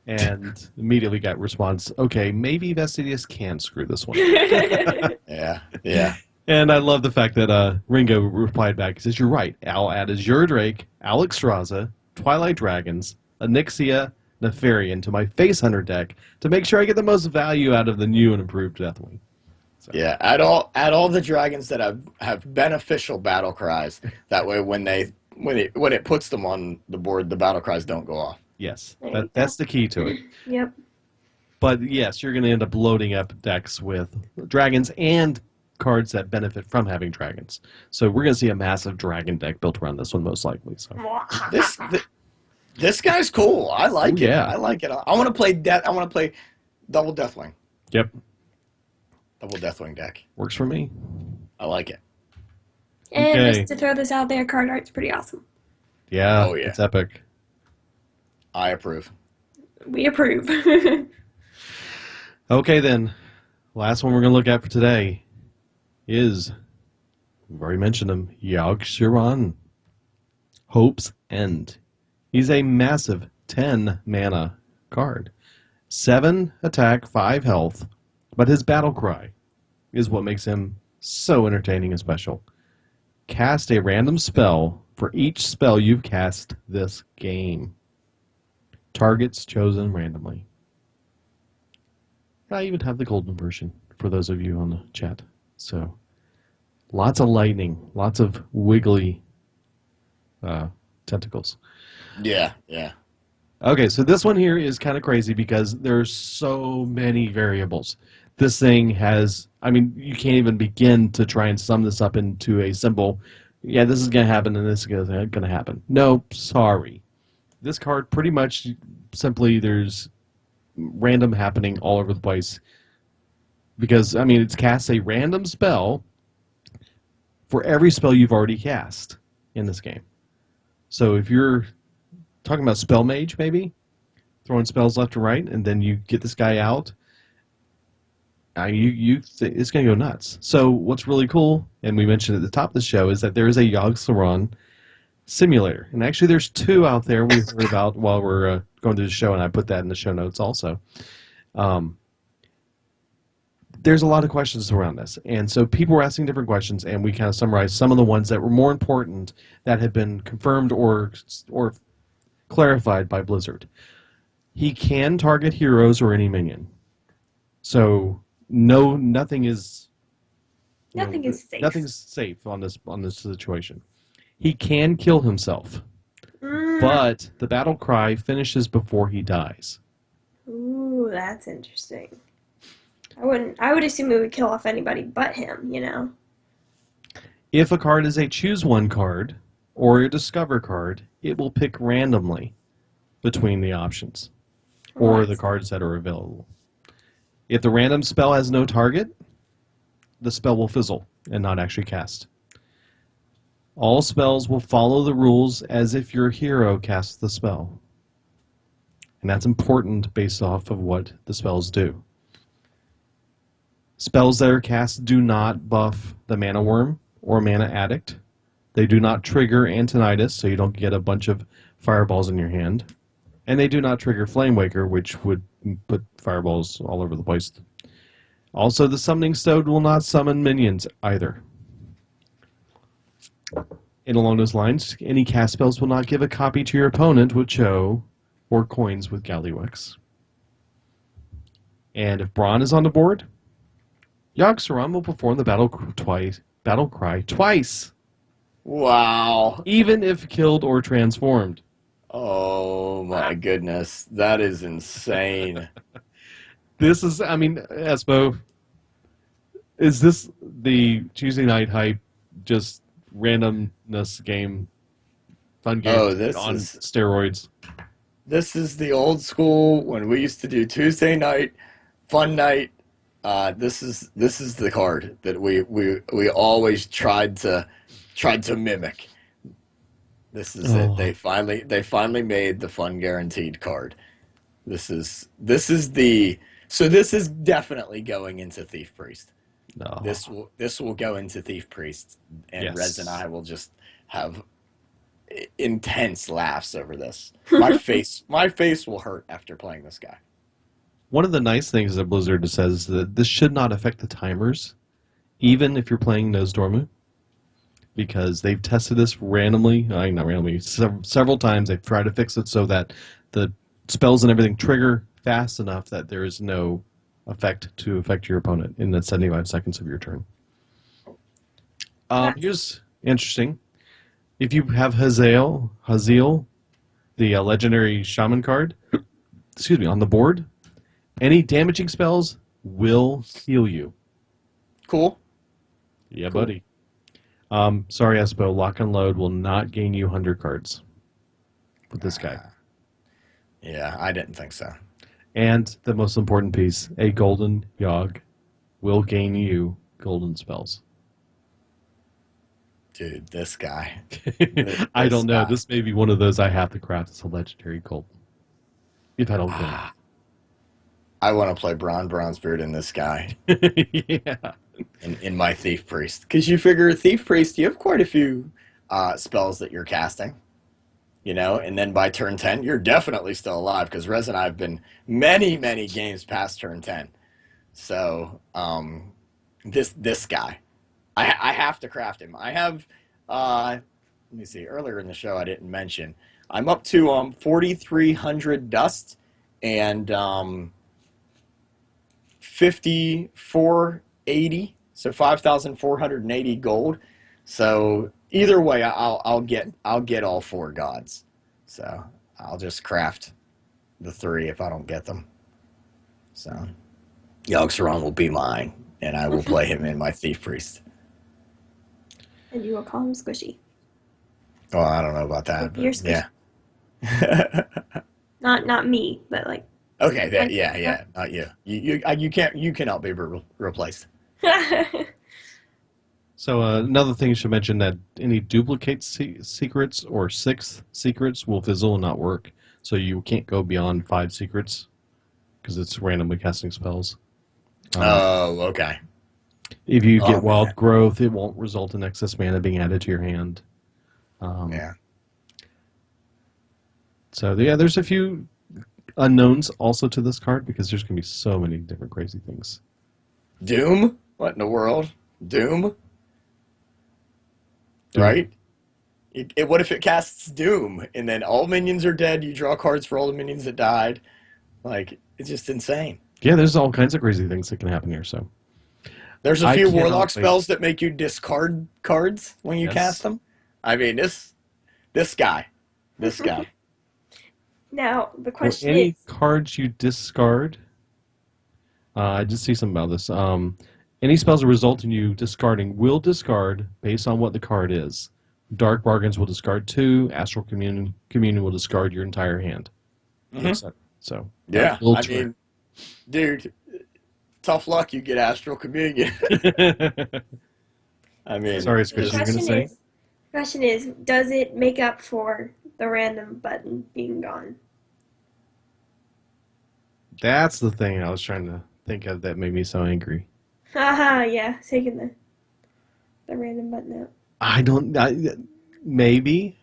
And immediately got response, okay, maybe Fastidious can screw this one. Yeah. And I love the fact that Ringo replied back. He says, you're right. I'll add Azure Drake, Alexstrasza, Twilight Dragons, Onyxia, Nefarian to my Face Hunter deck to make sure I get the most value out of the new and improved Deathwing. So. Yeah, add all the dragons that have beneficial battle cries. That way, when it puts them on the board, the battle cries don't go off. Yes, There you go. that's the key to it. Yep. But yes, you're going to end up loading up decks with dragons and cards that benefit from having dragons. So we're going to see a massive dragon deck built around this one, most likely. So This guy's cool. I like Oh, it. yeah. I like it. I want to play I want to play double Deathwing. yep, Double Deathwing deck. works for me. I like it. And Okay. just to throw this out there, card art's pretty awesome. Yeah, Oh, yeah. it's epic. I approve. We approve. Okay, then. Last one we're going to look at for today is, we've already mentioned him, Yogg-Saron. Hope's End. He's a massive 10 mana card. 7 attack, 5 health, but his battle cry is what makes him so entertaining and special. Cast a random spell for each spell you've cast this game. Targets chosen randomly. I even have the golden version for those of you on the chat. So, lots of lightning, lots of wiggly tentacles. Yeah. Okay, so this one here is kind of crazy because there's so many variables. This thing has, I mean, you can't even begin to try and sum this up into a simple, yeah, this is going to happen and this is going to happen. No, sorry. This card pretty much simply there's random happening all over the place because, I mean, it's cast a random spell for every spell you've already cast in this game. So if you're talking about spell mage, maybe throwing spells left and right, and then you get this guy out, it's going to go nuts. So what's really cool, and we mentioned at the top of the show, is that there is a Yogg-Saron simulator, and actually there's 2 out there we heard about while we're going through the show, and I put that in the show notes also. There's a lot of questions around this, and so people were asking different questions, and we kind of summarized some of the ones that were more important that have been confirmed or clarified by Blizzard. He can target heroes or any minion. So nothing is Nothing is safe. Nothing's safe on this situation. He can kill himself, but the battle cry finishes before he dies. Ooh, that's interesting. I would assume it would kill off anybody but him, you know. If a card is a choose one card or a discover card, it will pick randomly between the options or Right. the cards that are available. If the random spell has no target, the spell will fizzle and not actually cast. All spells will follow the rules as if your hero casts the spell. And that's important based off of what the spells do. Spells that are cast do not buff the Mana Worm or Mana Addict. They do not trigger Antonitis, so you don't get a bunch of fireballs in your hand. And they do not trigger Flame Waker, which would put fireballs all over the place. Also, the Summoning Stone will not summon minions either. And along those lines, any cast spells will not give a copy to your opponent with Cho or coins with Galliwex. And if Braun is on the board, Yogg-Saron will perform the battle cry twice, Wow. even if killed or transformed. Oh my goodness. That is insane. This is, I mean, Espo, is this the Tuesday night hype, just randomness game, fun game Oh, this on is steroids? this is the old school when we used to do Tuesday night, fun night. This is the card that we always tried to mimic. This is it. Oh, They finally made the fun guaranteed card. This is definitely going into Thief Priest. no. This will go into Thief Priest, and Rez and Yes. I will just have intense laughs over this. My face will hurt after playing this guy. One of the nice things that Blizzard says is that this should not affect the timers, even if you're playing Nose Dormu, because they've tested this randomly, not randomly, several times. They've tried to fix it so that the spells and everything trigger fast enough that there is no effect to affect your opponent in the 75 seconds of your turn. That's Here's interesting. If you have Haziel, the legendary shaman card, excuse me, on the board, any damaging spells will heal you. Cool. Yeah, Cool. buddy. Sorry, Espo. Lock and load will not gain you 100 cards with this guy. Yeah, I didn't think so. And the most important piece, a golden Yogg will gain you golden spells. Dude, this guy. I This don't know. guy. This may be one of those I have to craft as a legendary golden. If I don't Ah, I want to play Bronzebeard in this guy win. Yeah. in my Thief Priest. Because you figure Thief Priest, you have quite a few spells that you're casting, and then by turn 10, you're definitely still alive because Rez and I have been many, many games past turn 10. So, this guy, I have to craft him. I have, let me see, earlier in the show I didn't mention, I'm up to 4,300 dust and 5480, so 5,480 gold. So either way, I'll get all four gods. So I'll just craft the three if I don't get them. So Yogg-Saron will be mine, and I will play him in my Thief Priest. and you will call him Squishy. Well, I don't know about that, You're but Squishy. yeah. Not me, but like. Okay, yeah, not you. You cannot be replaced. So another thing you should mention that any duplicate secrets or sixth secrets will fizzle and not work. So you can't go beyond 5 secrets because it's randomly casting spells. Oh, okay. If you Oh get Wild man, Growth, it won't result in excess mana being added to your hand. yeah. So yeah, there's a few unknowns also to this card because there's going to be so many different crazy things. Doom? What in the world? Doom? Doom. Right? What if it casts Doom and then all minions are dead? You draw cards for all the minions that died. Like, it's just insane. Yeah, there's all kinds of crazy things that can happen here. So There's a I few cannot Warlock wait. spells that make you discard cards when you cast Yes. them. I mean, this guy. This guy. Now the For question any is, cards you discard, I did see something about this. Any spells that result in you discarding will discard based on what the card is. Dark Bargains will discard 2. Astral Communion will discard your entire hand. hmm etc. So Yeah, will I trigger. mean, dude, tough luck you get Astral Communion. I mean, Sorry, the Squishy, just you're gonna say? question is, does it make up for the random button being gone? That's the thing I was trying to think of that made me so angry. Haha, yeah, taking the random button out. I don't. Maybe.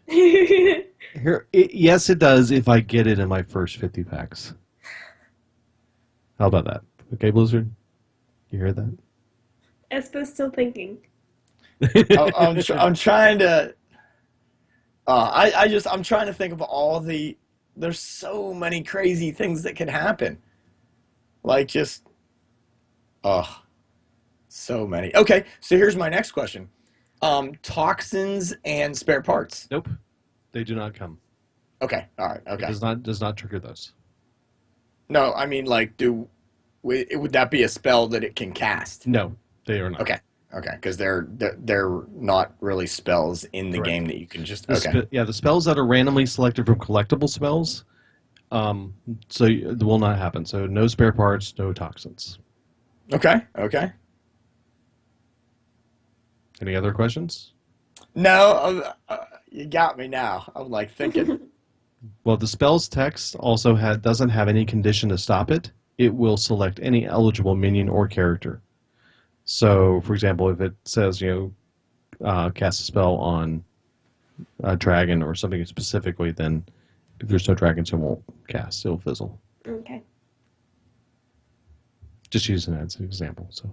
Yes, it does if I get it in my first 50 packs. How about that? Okay, Blizzard? You hear that? Espo's still thinking. I'm trying to. I'm trying to think of all the. There's so many crazy things that can happen. Like just, oh, so many. Okay, so here's my next question. Toxins and spare parts. Nope. They do not come. Okay, all right, It okay. does not trigger those. No, I mean like, would that be a spell that it can cast? No, they are not. Okay, okay, because they're not really spells in the Correct. game that you can just. The Okay, the spells that are randomly selected from collectible spells, so it will not happen. So no spare parts, no toxins. okay, okay. Any other questions? No, you got me now. I'm like thinking. Well, the spell's text also doesn't have any condition to stop it. It will select any eligible minion or character. So, for example, if it says, cast a spell on a dragon or something specifically, then if there's no dragons, it won't cast. It'll fizzle. Okay. Just using that as an example. So,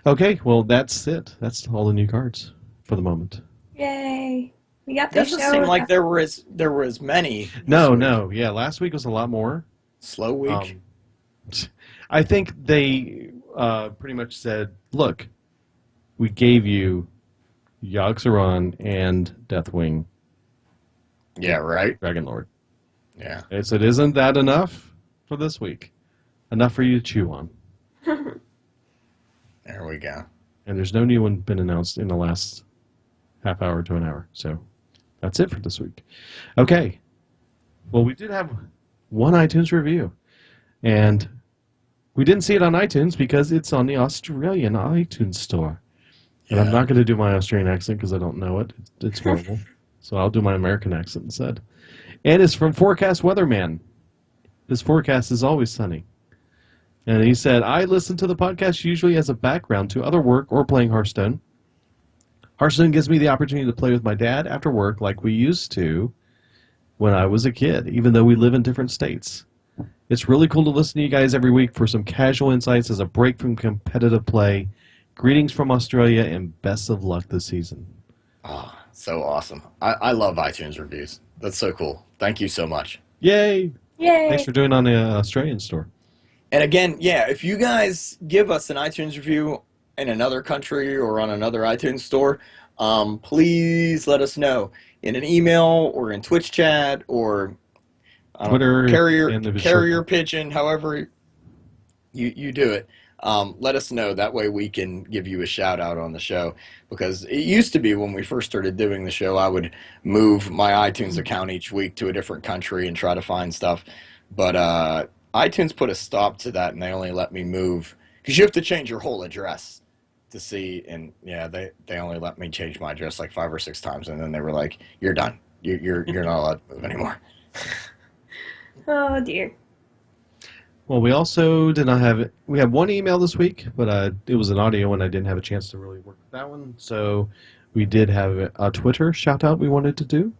okay, well, that's it. That's all the new cards for the moment. Yay. We got the Doesn't show. seem like there were as many. this No, week. no, yeah, last week was a lot more. Slow week. I think they pretty much said, look, we gave you Yogg-Saron and Deathwing Yeah, right. Dragon Lord. Yeah. They said, isn't that enough for this week? Enough for you to chew on. There we go. And there's no new one been announced in the last half hour to an hour. So that's it for this week. Okay. Well, we did have one iTunes review. And we didn't see it on iTunes because it's on the Australian iTunes store. And I'm Yeah. not going to do my Australian accent because I don't know it. It's horrible. So I'll do my American accent instead. And it's from Forecast Weatherman. His forecast is always sunny. And he said, I listen to the podcast usually as a background to other work or playing Hearthstone. Hearthstone gives me the opportunity to play with my dad after work like we used to when I was a kid, even though we live in different states. It's really cool to listen to you guys every week for some casual insights as a break from competitive play. Greetings from Australia and best of luck this season. Oh, so awesome. I love iTunes reviews. That's so cool. Thank you so much. Yay! Yay. Thanks for doing it on the Australian store. And again, yeah, if you guys give us an iTunes review in another country or on another iTunes store, please let us know in an email or in Twitch chat or Twitter and the carrier pigeon, however you do it. Let us know. That way we can give you a shout out on the show. Because it used to be when we first started doing the show, I would move my iTunes account each week to a different country and try to find stuff. But iTunes put a stop to that, and they only let me move because you have to change your whole address to see. And yeah, they only let me change my address like 5 or 6 times, and then they were like, "You're done. You're not allowed to move anymore." Oh, dear. Well, we also did not have it. We had one email this week, but it was an audio and I didn't have a chance to really work with that one. So we did have a Twitter shout out we wanted to do.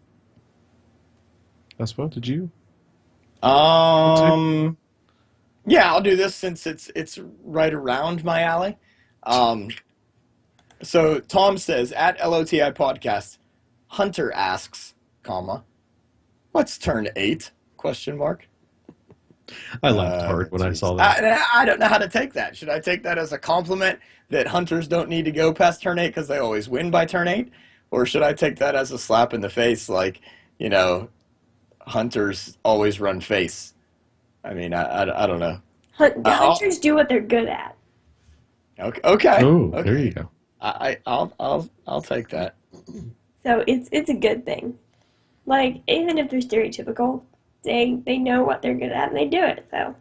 Espo, did you? Yeah, I'll do this since it's right around my alley. So Tom says at LOTI podcast, Hunter asks, comma, what's turn 8? Question mark. I laughed hard when I Jeez. saw that. I don't know how to take that. Should I take that as a compliment that hunters don't need to go past turn 8 because they always win by turn 8? Or should I take that as a slap in the face like, hunters always run face? I mean, I don't know. The hunters do what they're good at. Okay. Okay. Oh, Okay. there you go. I'll take that. So it's a good thing. Like, even if they're stereotypical, they know what they're good at and they do it. So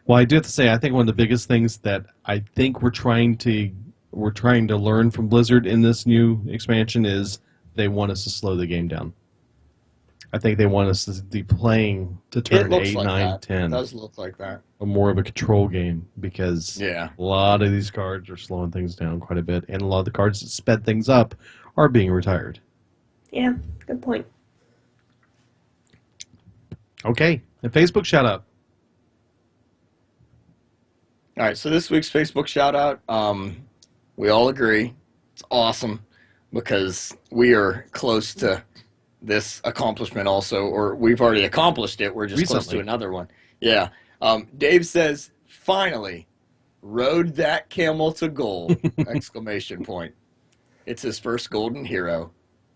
Well, I do have to say, I think one of the biggest things that I think we're trying to learn from Blizzard in this new expansion is they want us to slow the game down. I think they want us to be playing to It turn looks 8, like 9, that. 10. It does look like that. More of a control game because Yeah. a lot of these cards are slowing things down quite a bit, and a lot of the cards that sped things up are being retired. Yeah, good point. Okay, a Facebook shout out. All right, so this week's Facebook shout out, we all agree it's awesome because we are close to this accomplishment also, or we've already accomplished it. We're just close to Recently. another one. Yeah. Dave says, finally, rode that camel to gold! Exclamation point. It's his first golden hero,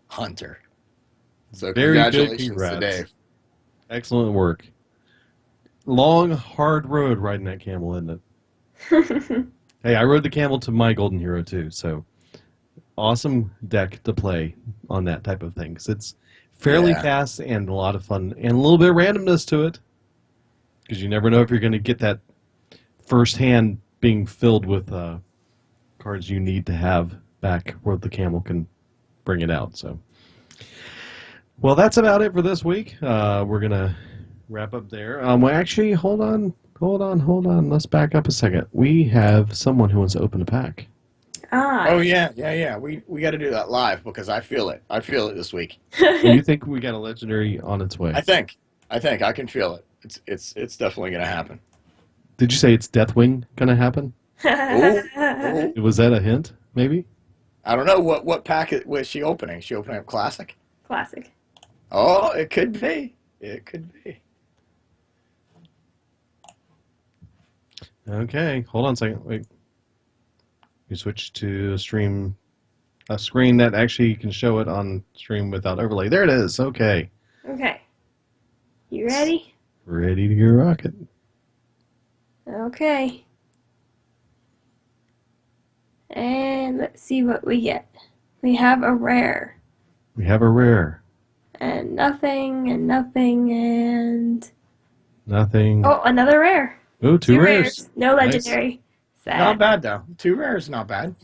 Hunter. So Very good, congratulations to congrats. Dave. Excellent work. Long, hard road riding that camel, isn't it? Hey, I rode the camel to my golden hero too, so awesome deck to play on that type of thing. 'Cause it's fairly Yeah. fast and a lot of fun, and a little bit of randomness to it. Because you never know if you're going to get that first hand being filled with cards you need to have back where the camel can bring it out. So, well, that's about it for this week. We're going to wrap up there. Well, actually, hold on. Let's back up a second. We have someone who wants to open a pack. Oh yeah. We got to do that live because I feel it. I feel it this week. You think we got a legendary on its way? I think I can feel it. It's definitely gonna happen. Did you say it's Deathwing going to happen? Oh. Was that a hint, maybe? I don't know what packet was she opening. Is she opening up classic? Classic. Oh, it could be. It could be. Okay, hold on a second. Wait. We switch to a screen that actually can show it on stream without overlay. There it is. Okay. Okay. You ready? Ready to go rocket. Okay. And let's see what we get. We have a rare. We have a rare. And nothing, and nothing, and... Nothing. Oh, another rare. Ooh, two rares. No Nice. legendary. Sad. Not bad though. 2 rares, not bad.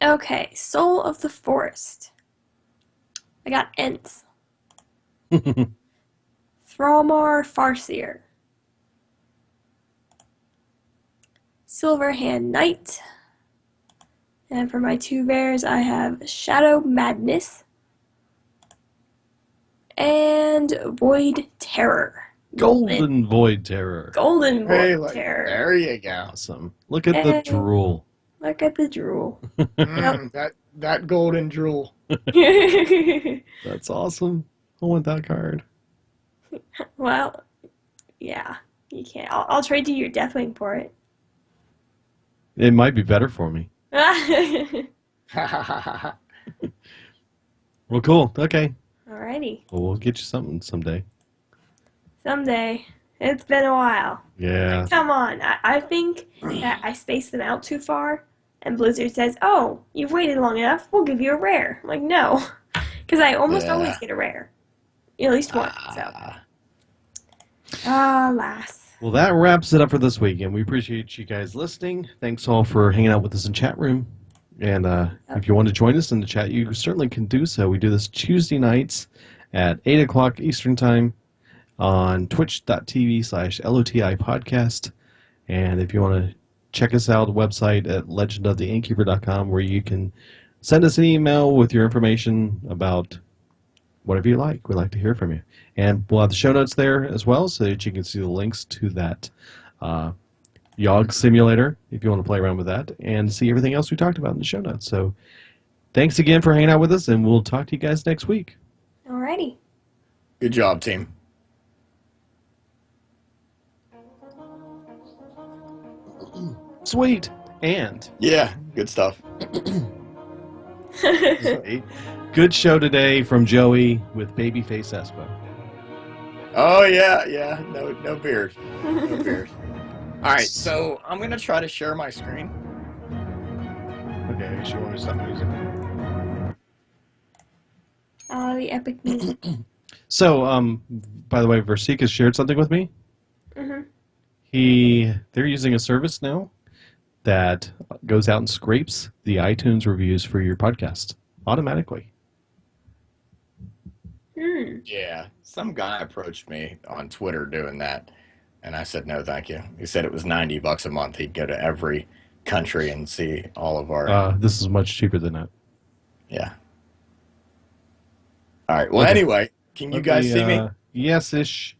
Okay, Soul of the Forest. I got Ents. Thrallmar Farseer. Silverhand Knight. And for my 2 rares, I have Shadow Madness and Void Terror. Golden Void Terror. Golden Void Hey, look, Terror. there you go. Awesome. Look at the Hey. drool. Look at the drool. That golden drool. That's awesome. I want that card. Well, yeah, you can't. I'll trade you your Deathwing for it. It might be better for me. Well, cool. Okay. Alrighty. Well, we'll get you something someday. Someday. It's been a while. Yeah. Come on. I think that I spaced them out too far, and Blizzard says, oh, you've waited long enough, we'll give you a rare. I'm like, no. Because I almost Yeah. always get a rare. At least one, so. Alas. Well, that wraps it up for this week, and we appreciate you guys listening. Thanks all for hanging out with us in chat room. And if you want to join us in the chat, you certainly can do so. We do this Tuesday nights at 8 o'clock Eastern Time on twitch.tv/LOTI podcast. And if you want to check us out, the website at legendoftheinnkeeper.com, where you can send us an email with your information about whatever you like. We'd like to hear from you. And we'll have the show notes there as well so that you can see the links to that Yogg simulator if you want to play around with that and see everything else we talked about in the show notes. So thanks again for hanging out with us, and we'll talk to you guys next week. Alrighty. Good job, team. Sweet. And Yeah, good stuff. good show today from Joey with Babyface Espo. Oh yeah. No beard. No beard. All right, so I'm gonna try to share my screen. Okay, I guess you want to stop music. The epic music. So, by the way, Versika shared something with me. Mm-hmm. They're using a service now that goes out and scrapes the iTunes reviews for your podcast automatically. Hmm. Yeah, some guy approached me on Twitter doing that, and I said no, thank you. He said it was $90 a month. He'd go to every country and see all of our. This is much cheaper than that. Yeah. All right. Well, Okay. anyway, can you Let guys me, see me? yes-ish.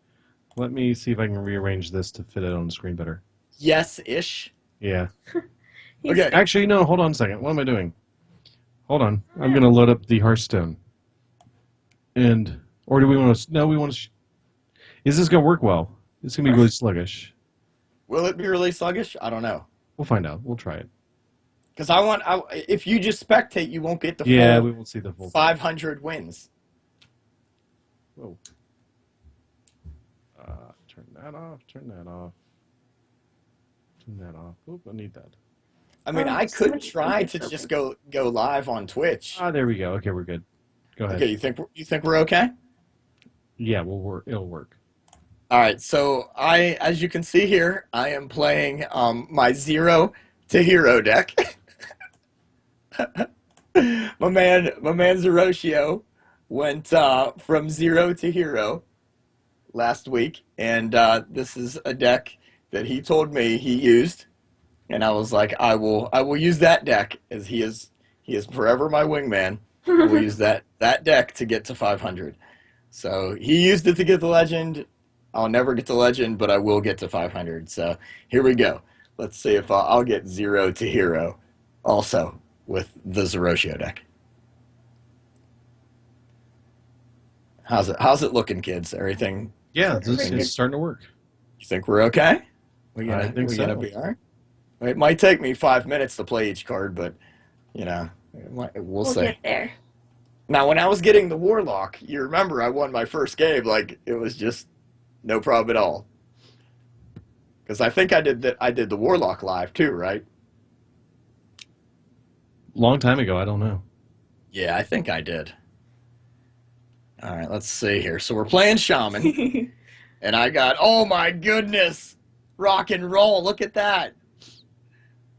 Let me see if I can rearrange this to fit it on the screen better. Yes-ish. Yeah. He's Okay. Actually, no, hold on a second. What am I doing? Hold on. I'm Yeah. going to load up the Hearthstone. And, or do we want to, no, we want to, is this going to work well? It's going to be really sluggish. Will it be really sluggish? I don't know. We'll find out. We'll try it. Because if you just spectate, you won't get the Yeah, full we won't see the full 500 wins. Whoa. Turn that off. Turn that off. Turn that off. Oop, I need that. I mean, I so could many try things to open. just go live on Twitch. Ah, there we go. Okay, we're good. Go ahead. Okay, you think we're okay? Yeah, we'll work. It'll work. All right, so as you can see here, I am playing my 0 to hero deck. my man Zeroshio went from 0 to hero last week, and this is a deck that he told me he used, and I was like, I will use that deck, as he is forever my wingman. I will use that deck to get to 500. So he used it to get the legend. I'll never get to legend, but I will get to 500. So here we go. Let's see if I'll get 0 to hero also with the Zeroshio deck. How's it looking, kids? Everything? Yeah, It's looking it's starting to work. You think we're okay? I think we gonna so. be all right? It might take me 5 minutes to play each card, but we'll We'll see. get there. Now, when I was getting the Warlock, you remember I won my first game. Like, it was just no problem at all. Because I think I did the Warlock live too, right? Long time ago, I don't know. Yeah, I think I did. All right, let's see here. So we're playing Shaman, and I got, oh my goodness, rock and roll. Look at that.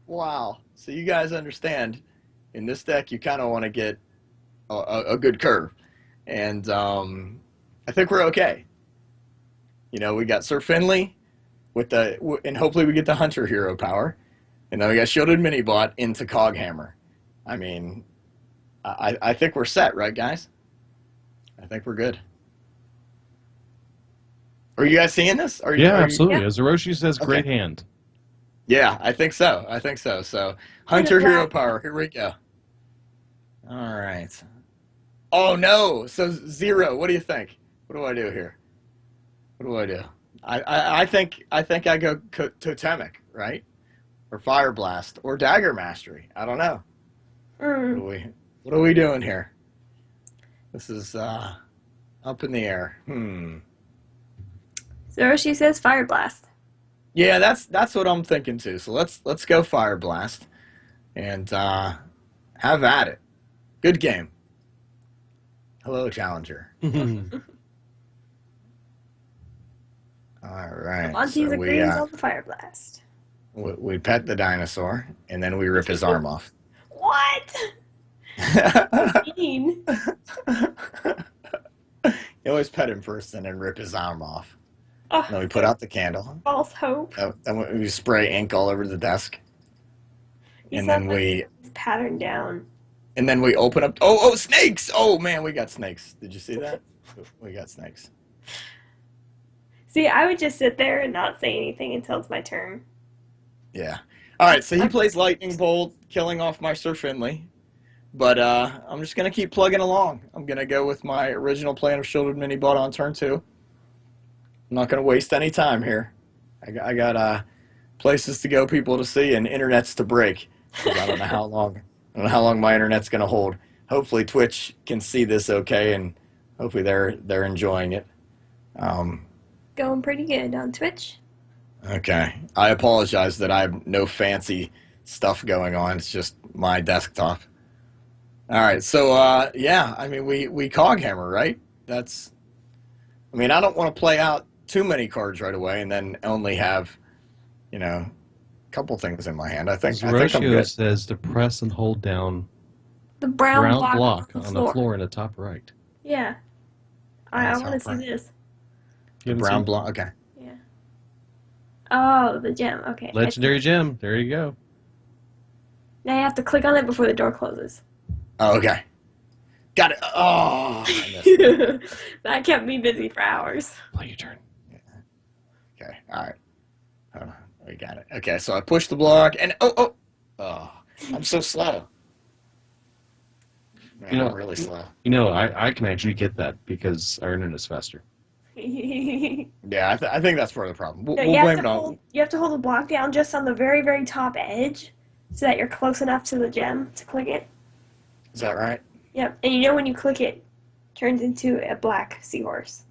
Wow. So you guys understand, in this deck, you kind of want to get a good curve. And I think we're okay. We got Sir Finley and hopefully we get the Hunter hero power. And then we got Shielded Minibot into Coghammer. I mean, I think we're set, right, guys? I think we're good. Are you guys seeing this? Yeah, absolutely. Yeah. As Hiroshi says, great Okay. hand. Yeah, I think so. So Hunter hero power. Here we go. All right. Oh no! So 0. What do you think? What do I do here? What do I do? I think I go Totemic, right? Or Fire Blast or Dagger Mastery. I don't know. What are we doing here? This is up in the air. Zeroshi says Fire Blast. Yeah, that's what I'm thinking too. So let's go Fire Blast and have at it. Good game. Hello, Challenger. All right. Monty's So agrees on the Fire Blast. we pet the dinosaur and then we rip his arm off. What? Mean. You always pet him first and then rip his arm off. Oh, Then we put out the candle. false hope. Then we spray ink all over the desk. He And said then we his pattern down. open up. Oh, snakes! Oh man, we got snakes. Did you see that? We got snakes. See, I would just sit there and not say anything until it's my turn. Yeah. All right. So he plays lightning bolt, killing off my Sir Finley. But I'm just gonna keep plugging along. I'm gonna go with my original plan of Shielded Minibot on turn 2. I'm not gonna waste any time here. I got places to go, people to see, and internets to break. 'Cause I don't know how long. I don't know how long my internet's gonna hold. Hopefully Twitch can see this okay, and hopefully they're enjoying it. Going pretty good on Twitch. Okay. I apologize that I have no fancy stuff going on. It's just my desktop. All right. So yeah, I mean we Coghammer, right? I don't want to play out too many cards right away and then only have, a couple things in my hand. I think I'm Zeroshio good. says to press and hold down The brown block on on the floor in the top right. Yeah. I That's want how to see this. the You haven't brown seen block. Okay. Yeah. Oh, the gem. Okay. I see. Legendary Gem. There you go. Now you have to click on it before the door closes. Oh, okay. Got it. Oh, I missed it. That kept me busy for hours. Play your turn. Okay. All right. Hold on. We got it. Okay. So I push the block and oh, I'm so slow. Man, You know- I'm really slow. I can actually get that because our internet is faster. Yeah, I think that's part of the problem. No, We'll blame it on. you have to hold the block down just on the very, very top edge so that you're close enough to the gem to click it. Is that right? Yep. And you know when you click it, it turns into a black seahorse.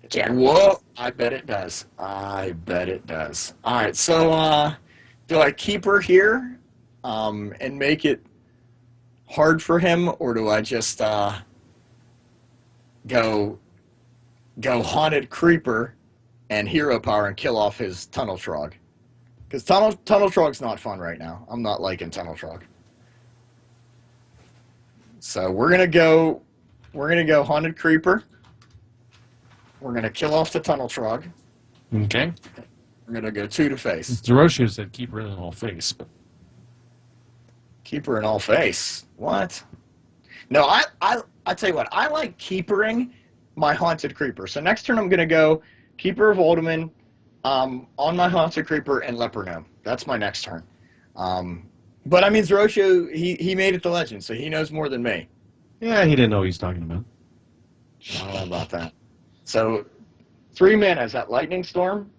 Gem. Whoa! I bet it does. I bet it does. All right. So, do I keep her here, and make it hard for him, or do I just go haunted creeper and hero power and kill off his tunnel trog? Because tunnel trog's not fun right now. I'm not liking tunnel trog. So we're gonna go haunted creeper. We're gonna kill off the tunnel trog. Okay. We're gonna go 2 to face. Zeroshio said keep her in all face. But Keeper in all face. What? No, I tell you what. I like keepering my haunted creeper. So next turn I'm gonna go keeper of Alderman, on my haunted creeper and leper gnome. That's my next turn. But I mean Zeroshio, he made it to legend, so he knows more than me. yeah, he didn't know what he's talking about. I don't know about that. So 3 mana is that lightning storm.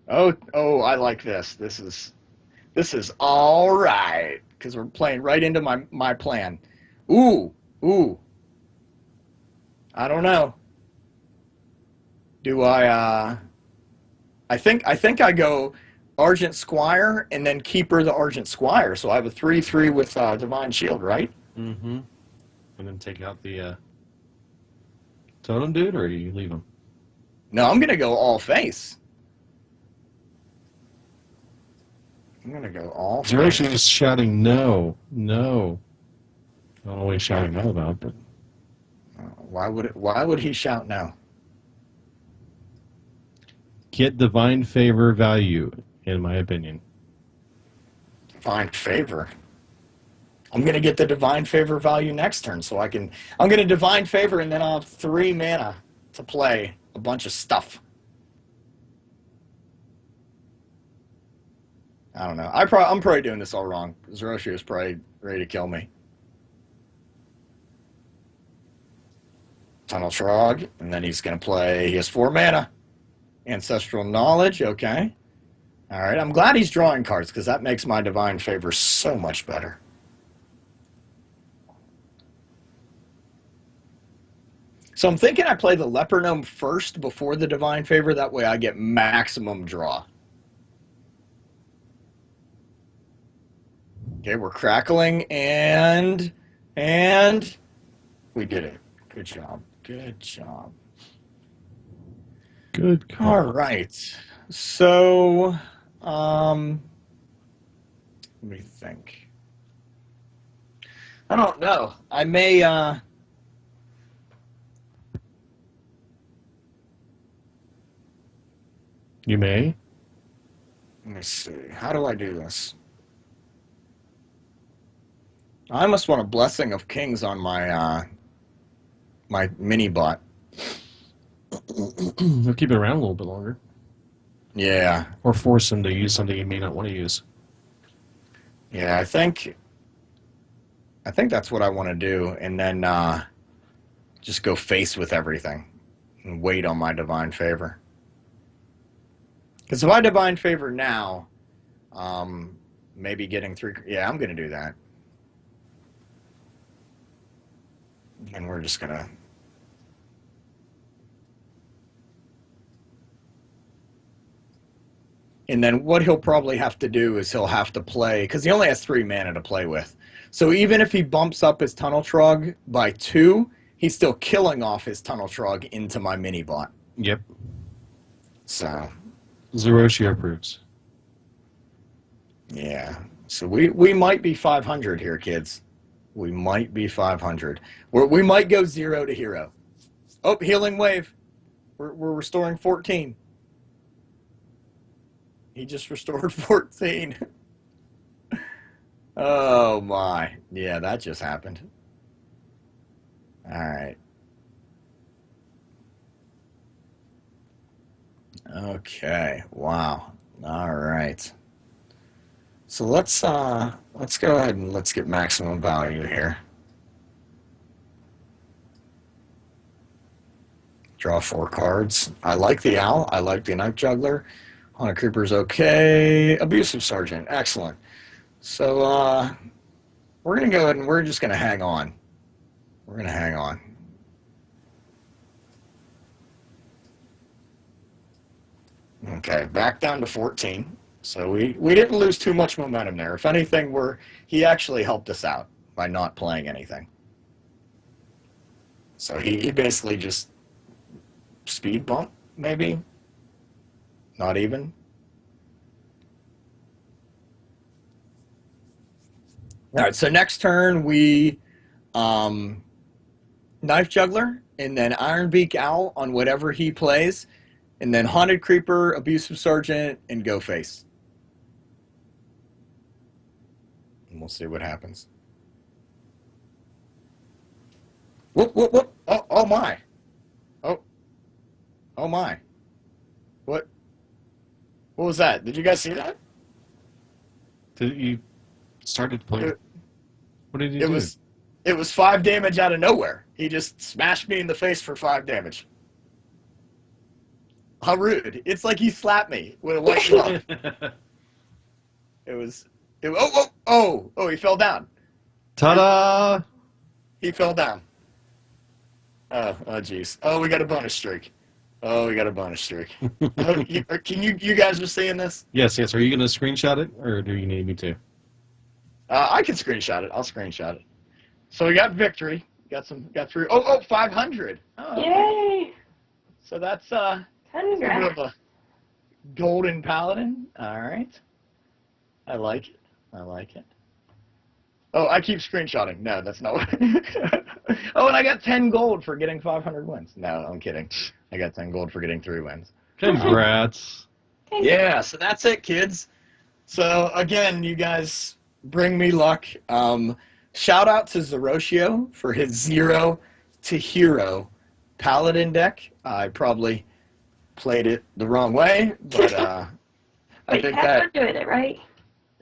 Oh, I like this. This is all right because we're playing right into my plan. Ooh. I don't know. Do I? I think I go Argent Squire and then Keeper the Argent Squire. So I have a 3/3 with Divine Shield, right? Mm-hmm. And then take out the totem dude, or you leave him? No, I'm gonna go all face. I'm gonna go all face. Zeroshio is shouting no. I don't know what he's shouting no about, but Why would he shout no? get divine favor value, in my opinion. Divine Favor. I'm gonna get the Divine Favor value next turn, so I'm gonna Divine Favor and then I'll have 3 mana to play a bunch of stuff. I don't know. I'm probably doing this all wrong. Zeroshio is probably ready to kill me. Tunnel Trog, and then he's gonna play. He has 4 mana. Ancestral Knowledge. Okay. All right. I'm glad he's drawing cards because that makes my Divine Favor so much better. So I'm thinking I play the Leper Gnome first before the Divine Favor. That way I get maximum draw. Okay, we're crackling and we did it. Good job. Good job. Good call. All right. So, let me think. I don't know. I may You may. let me see. How do I do this? I almost want a Blessing of Kings on my my mini bot. He'll keep it around a little bit longer. Yeah. Or force him to use something he may not want to use. Yeah, I think that's what I want to do, and then just go face with everything and wait on my Divine Favor. Because if I Divine Favor now, maybe getting 3... Yeah, I'm going to do that. And we're just going to... And then what he'll probably have to do is he'll have to play, because he only has 3 mana to play with. So even if he bumps up his Tunnel Trog by 2, he's still killing off his Tunnel Trog into my mini bot. Yep. So, Zeroshio approves. yeah. So we might be 500 here, kids. We might be 500. We might go 0 to hero. Oh, healing wave. We're restoring 14. He just restored 14. Oh my. Yeah, that just happened. All right. Okay. Wow. All right. So let's go ahead and let's get maximum value here. Draw 4 cards. I like the owl. I like the knife juggler. Haunted Creeper's okay. Abusive Sergeant. Excellent. So we're gonna go ahead and we're just gonna hang on. We're gonna hang on. Okay, back down to 14. So we didn't lose too much momentum there. If anything, he actually helped us out by not playing anything. So he basically just speed bump, maybe? Not even? All right, so next turn we Knife Juggler and then Ironbeak Owl on whatever he plays, and then Haunted Creeper, Abusive Sergeant, and Go Face. And we'll see what happens. Whoop, whoop, whoop. Oh my. Oh my. What was that? Did you guys see that? Did you started playing? What did you do? It was 5 damage out of nowhere. He just smashed me in the face for 5 damage. How rude. It's like he slapped me with a white glove. He fell down. Ta-da! He fell down. Oh, jeez. Oh, we got a bonus streak. Can you guys are seeing this? Yes. Are you going to screenshot it, or do you need me to? I can screenshot it. I'll screenshot it. So we got victory. Got 3. 500. Oh, Yay! so that's a bit Congrats. of a golden paladin. All right. I like it. Oh, I keep screenshotting. No, that's not what. Oh, and I got 10 gold for getting 500 wins. No, I'm kidding. I got 10 gold for getting 3 wins. Congrats. Yeah, so that's it, kids. So again, you guys bring me luck. Shout out to Zeroshio for his 0 to hero paladin deck. I probably played it the wrong way, but I think that fun doing it, right?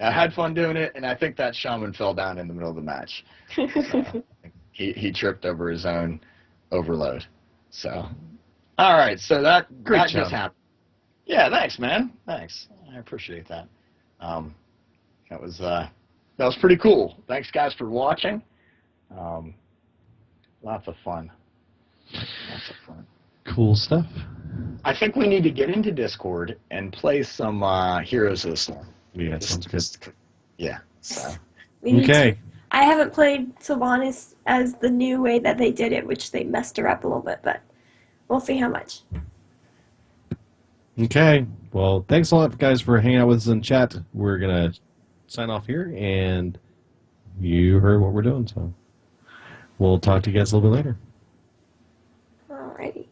I had fun doing it, and I think that shaman fell down in the middle of the match. So, he tripped over his own overload. So, all right. So that just happened. Yeah, thanks, man. Thanks. I appreciate that. That was pretty cool. Thanks, guys, for watching. Lots of fun. Cool stuff. I think we need to get into Discord and play some Heroes of the Storm. Yeah, sounds good. Yeah. So. Okay. I haven't played Sylvanas as the new way that they did it, which they messed her up a little bit, but we'll see how much. Okay. Well, thanks a lot, guys, for hanging out with us in chat. We're going to sign off here, and you heard what we're doing, so we'll talk to you guys a little bit later. Alrighty.